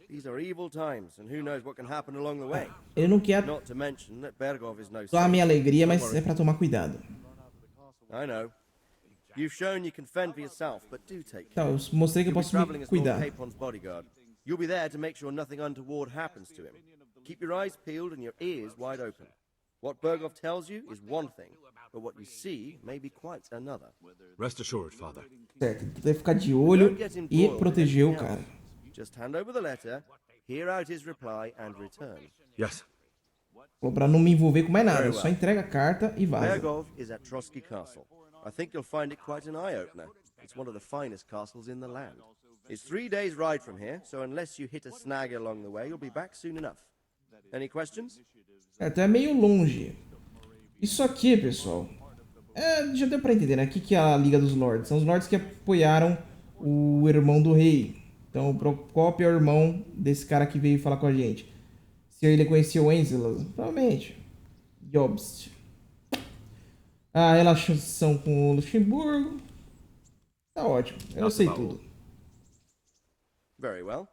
These are evil times, and who knows what can happen along the way. Ele não quer Not to mention that Bergov is no a minha alegria, mas é para tomar cuidado. I know. You've shown you can fend for yourself, but do take care. Tá, eu mostrei que eu posso me cuidar. You'll be there to make sure nothing untoward happens to him. Keep your eyes peeled and your ears wide open. What Bergov tells you is one thing, but what you see may be quite another. Rest assured, Father. Certo, deve ficar de olho e proteger o cara. Just hand over the letter, hear out his reply and return. Yes. Pra não me envolver com mais nada, só entrega a carta e vaza. Bergov is at Trotsky Castle. I think you'll find it quite an eye-opener. It's one of the finest castles in the land. It's 3 days' ride from here, so unless you hit a snag along the way, you'll be back soon enough. Any questions? Até meio longe. Isso aqui, pessoal, já deu pra entender, né? O que é a Liga dos Lords? São os Lords que apoiaram o irmão do rei. Então, o Procópio é o irmão desse cara que veio falar com a gente. Se ele conhecia o Wenceslas, provavelmente. Jobst. A relação com o Luxemburgo. Tá ótimo, eu sei tudo. Very well.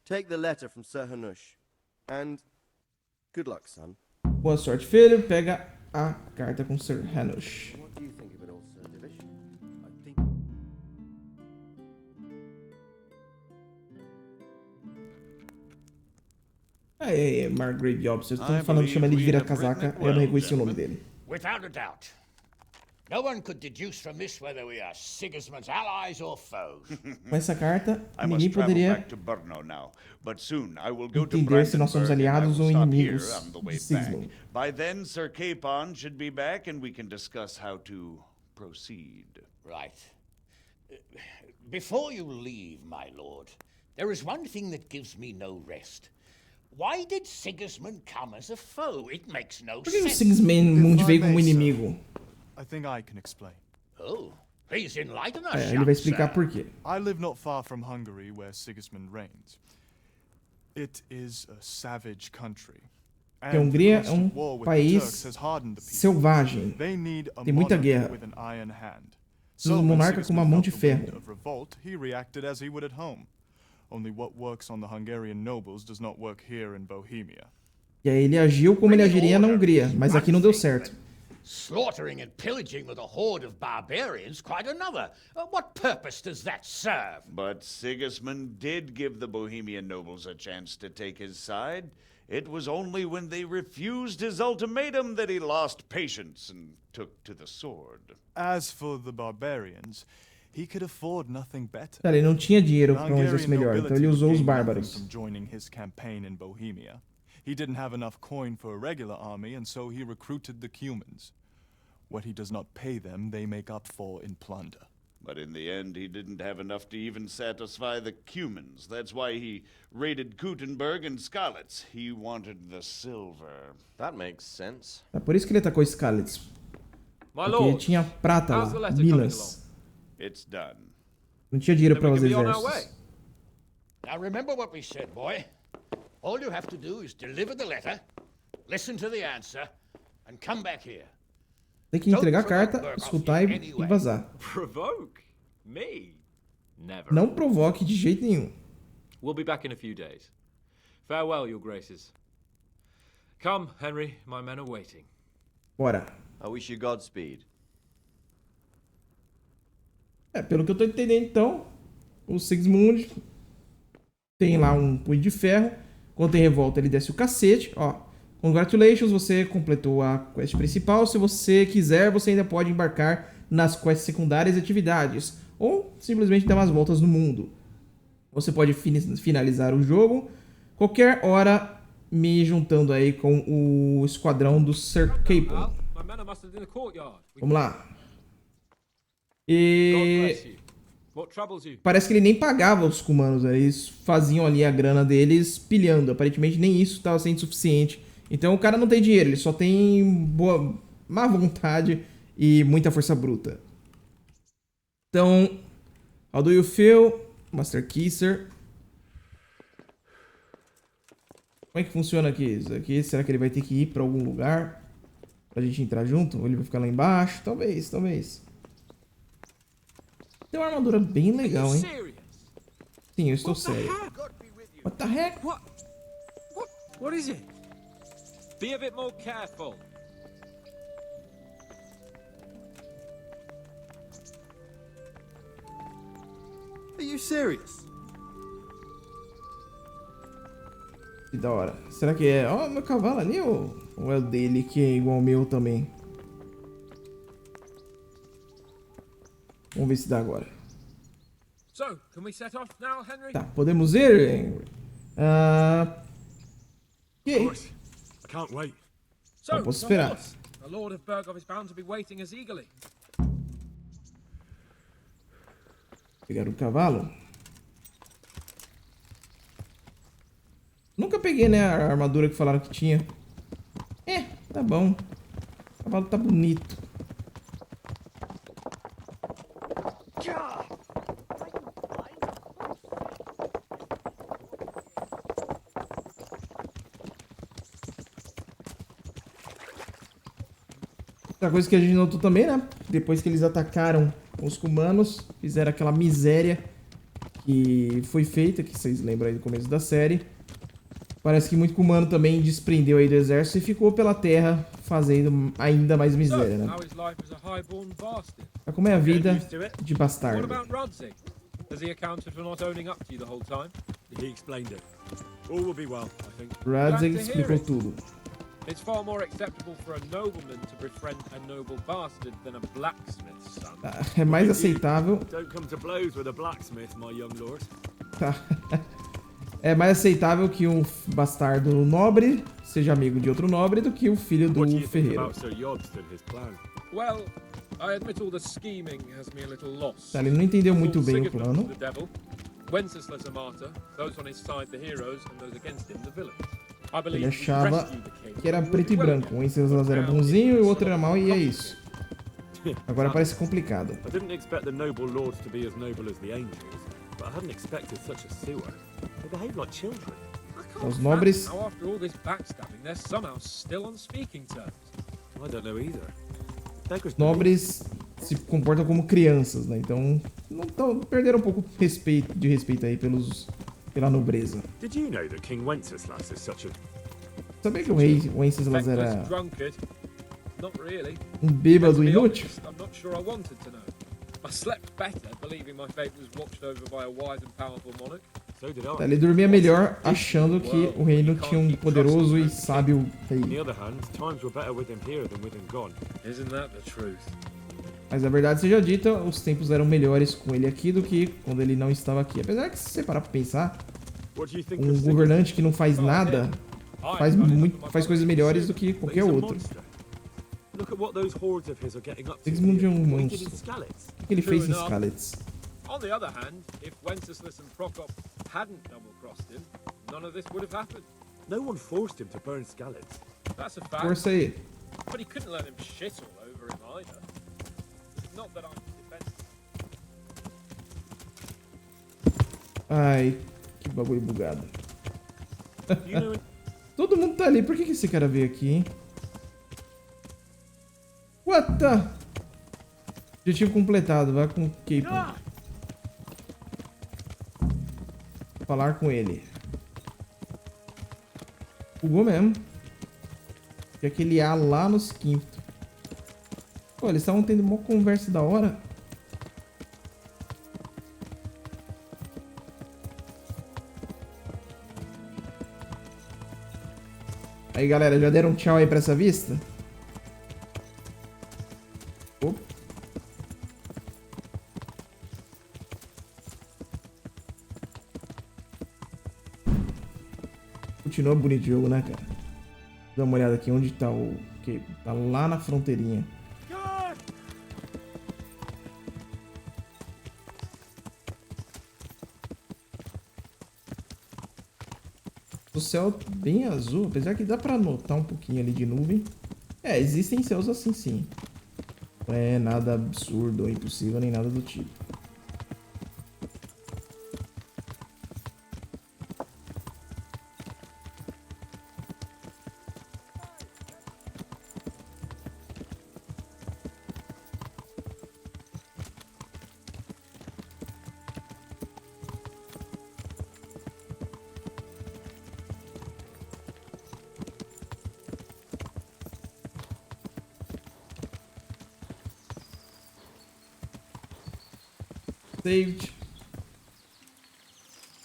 Take the letter from Sir Hanush. And good luck, son. Boa sorte, filho. Pega a carta com Sir Hanush. What do you think of it all, Sir Divish? I think... Aí, Margrave Jobs. Vocês estão falando, chama ele de vira-casaca. Eu não reconheci o nome dele. Without a doubt. No one could deduce from this whether we are Sigismund's allies or foes. Com essa carta, ninguém poderia entender se nós somos aliados ou inimigos de Sigismund. By then, Sir Capon should be back and we can discuss how to proceed. Right. Before you leave, my lord, there is one thing that gives me no rest. Why did Sigismund come as a foe? It makes no sense. Por que o Sigismund veio como inimigo? I think I can explain. Oh, please enlighten us. Ele vai explicar por quê. I live not far from Hungary, where Sigismund reigns. It is a savage country. A Hungria é país selvagem. Tem muita guerra. Precisa de um monarca com uma mão de ferro. He reacted as he would at home. Only what works on the Hungarian nobles does not work here in Bohemia. E aí ele agiu como ele agiria na Hungria, mas aqui não deu certo. Slaughtering and pillaging with a horde of barbarians, quite another. What purpose does that serve? But Sigismund did give the Bohemian nobles a chance to take his side. It was only when they refused his ultimatum that he lost patience and took to the sword. As for the barbarians, He could afford nothing better. Cara, ele não tinha dinheiro The para um exército melhor, então ele usou os bárbaros. From joining his campaign in Bohemia. He didn't have enough coin for a regular army, and so he recruited the Cumans. What he does not pay them, they make up for in plunder. But in the end, he didn't have enough to even satisfy the Cumans. That's why he raided Gutenberg and Skalitz. He wanted the silver. That makes sense. É por isso que ele atacou Skalitz. Porque ele tinha prata lá, minas. It's done. Não tinha dinheiro para os exércitos. Now remember what we said, boy. All you have to do is deliver the letter, listen to the answer, and come back here. Tem que entregar a carta, escutar e vazar. Provoke? Me? Never. Não provoque de jeito nenhum. We'll be back in a few days. Farewell, your graces. Come, Henry, my men are waiting. Bora. I wish you Godspeed. Pelo que eu tô entendendo, então, o Sigismund tem lá um punho de ferro. Quando tem revolta, ele desce o cacete. Ó, congratulations, você completou a quest principal. Se você quiser, você ainda pode embarcar nas quests secundárias e atividades. Ou simplesmente dar umas voltas no mundo. Você pode finalizar o jogo qualquer hora, me juntando aí com o esquadrão do Sir Capel. Vamos lá. E parece que ele nem pagava os cumanos, eles faziam ali a grana deles pilhando. Aparentemente nem isso estava sendo suficiente. Então o cara não tem dinheiro, ele só tem má vontade e muita força bruta. Então, how do you feel, Master Kisser? Como é que funciona aqui isso aqui? Será que ele vai ter que ir para algum lugar pra gente entrar junto? Ou ele vai ficar lá embaixo? Talvez, talvez. Tem uma armadura bem legal, hein? Sim, eu estou sério. What the heck? What is it? Be a bit more careful. Are you serious? Que da hora. Será que é... Ó, meu cavalo ali ou é o dele que é igual ao meu também? Vamos ver se dá agora. So, can we set off now, Henry? Tá, podemos ir, Henry. Ok. I can't wait. Não posso esperar. The Lord of Bergov is bound to be waiting as eagerly. Pegar o cavalo. Nunca peguei, né, a armadura que falaram que tinha. Tá bom. O cavalo tá bonito. Outra coisa que a gente notou também, né? Depois que eles atacaram os cumanos, fizeram aquela miséria que foi feita, que vocês lembram aí do começo da série. Parece que muito cumano também desprendeu aí do exército e ficou pela terra fazendo ainda mais miséria, né? Como é a vida de bastardo? Radzig explicou tudo. It's far more acceptable for a nobleman to befriend a noble bastard than a blacksmith's son. É mais aceitável. Don't come to blows with a blacksmith, my young lord. É mais aceitável que um bastardo nobre seja amigo de outro nobre do que o filho do ferreiro. Well, I admit all the scheming has me a little lost. Ele não entendeu muito bem o plano. Wenceslas a martyr, those on his side the heroes and those against him the villains. Ele achava que era preto e branco. Um Wenceslas era bonzinho e o outro era mau, e é isso. Agora parece complicado. I didn't expect the noble lords to be as noble as the angels, but I hadn't expected such a sewer. They behave like children. Os nobres. Now after all this backstabbing, they're somehow still on speaking terms. I don't know either. Os nobres se comportam como crianças, né? Então, perderam um pouco de respeito aí pela nobreza. Did you know that King Wenceslas is such a... Sabia que o rei Wenceslas era um bêbado inútil? I'm not sure I wanted to know. I slept better believing my fate was watched over by a wise and powerful monarch. So did I. Ele dormia melhor achando que o reino tinha um poderoso e sábio rei. On the other hand, times were better with him here than with him gone. Isn't that the truth? Mas a verdade seja dita, os tempos eram melhores com ele aqui do que quando ele não estava aqui. Apesar que, se você parar pra pensar, um governante que não faz nada faz coisas melhores do que qualquer outro. Sigismund é um monstro. O que ele fez em Skalitz? On the other hand, if Wenceslas and Prokop hadn't double-crossed him, none of this would have happened. No one forced him to burn Skalitz. That's a fact. Força aí. But he couldn't let him shit all over him either. Not that I'm defensive. Ai, que bagulho bugado. Todo mundo tá ali. Por que esse cara veio aqui, hein? What the? Objetivo completado. Vai com o K-Pop. Falar com ele. Bugou mesmo. E aquele A lá nos quintos. Pô, eles estavam tendo uma conversa da hora. Aí, galera, já deram um tchau aí pra essa vista? Opa. Continua bonito o jogo, né, cara? Dá uma olhada aqui onde tá o... Okay, tá lá na fronteirinha. O céu bem azul, apesar que dá pra notar um pouquinho ali de nuvem. É, existem céus assim sim. Não é nada absurdo ou impossível, nem nada do tipo. Saved.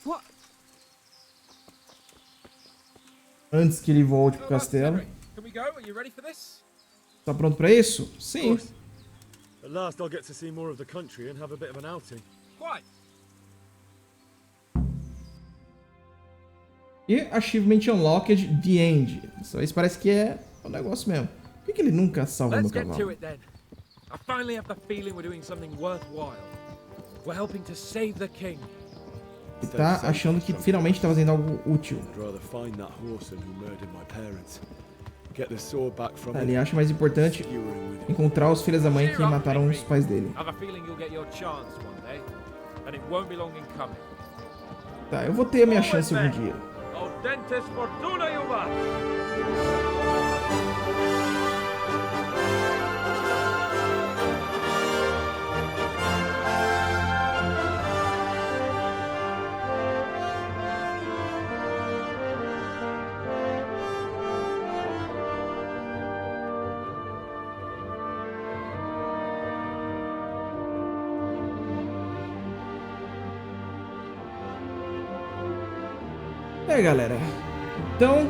What? Antes que ele volte pro castelo. Can we go? Are you ready for this? Tá pronto pra isso? Sim. At last I'll get to see more of the country and have a bit of an outing. Quite. E Achievement Unlocked The End. Isso parece que é um negócio mesmo. Por que ele nunca salva no cavalo? Let's get to it then. I finally have the feeling we're doing something worthwhile. We're helping to save the king. Ele tá achando que finalmente tá fazendo algo útil. Ele acha mais importante encontrar os filhos da mãe que mataram os pais dele. Tá, eu vou ter a minha chance algum dia. É, galera, então,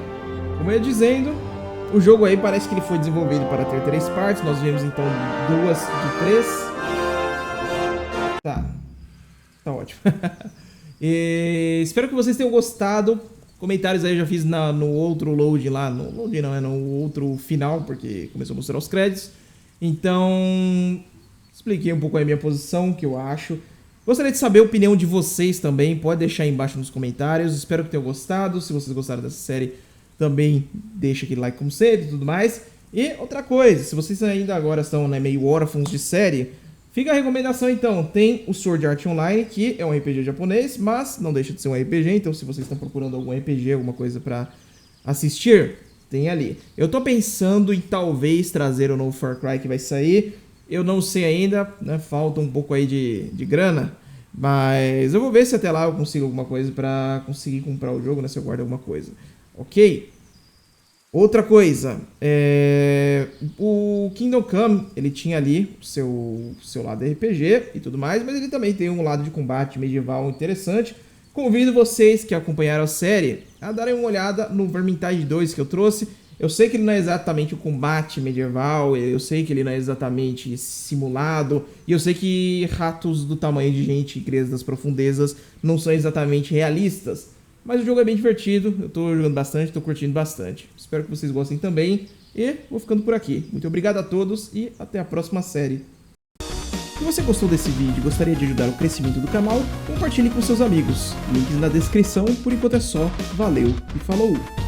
como eu ia dizendo, o jogo aí parece que ele foi desenvolvido para ter 3 partes. Nós vimos então 2 de 3. Tá ótimo. E espero que vocês tenham gostado. Comentários aí eu já fiz no outro load lá, no load não, é no outro final, porque começou a mostrar os créditos. Então, expliquei um pouco aí a minha posição, o que eu acho. Gostaria de saber a opinião de vocês também, pode deixar aí embaixo nos comentários. Espero que tenham gostado. Se vocês gostaram dessa série, também deixa aquele like como sempre e tudo mais. E outra coisa, se vocês ainda agora estão meio órfãos de série, fica a recomendação então. Tem o Sword Art Online, que é um RPG japonês, mas não deixa de ser um RPG. Então se vocês estão procurando algum RPG, alguma coisa pra assistir, tem ali. Eu tô pensando em talvez trazer o novo Far Cry que vai sair. Eu não sei ainda, né? Falta um pouco aí de grana. Mas eu vou ver se até lá eu consigo alguma coisa pra conseguir comprar o jogo, né? Se eu guardo alguma coisa. Ok? Outra coisa. O Kingdom Come, ele tinha ali o seu lado RPG e tudo mais. Mas ele também tem um lado de combate medieval interessante. Convido vocês que acompanharam a série a darem uma olhada no Vermintide 2 que eu trouxe. Eu sei que ele não é exatamente o combate medieval, eu sei que ele não é exatamente simulado, e eu sei que ratos do tamanho de gente e crias das profundezas não são exatamente realistas. Mas o jogo é bem divertido, eu tô jogando bastante, tô curtindo bastante. Espero que vocês gostem também, e vou ficando por aqui. Muito obrigado a todos e até a próxima série. Se você gostou desse vídeo e gostaria de ajudar o crescimento do canal, compartilhe com seus amigos. Links na descrição, por enquanto é só. Valeu e falou!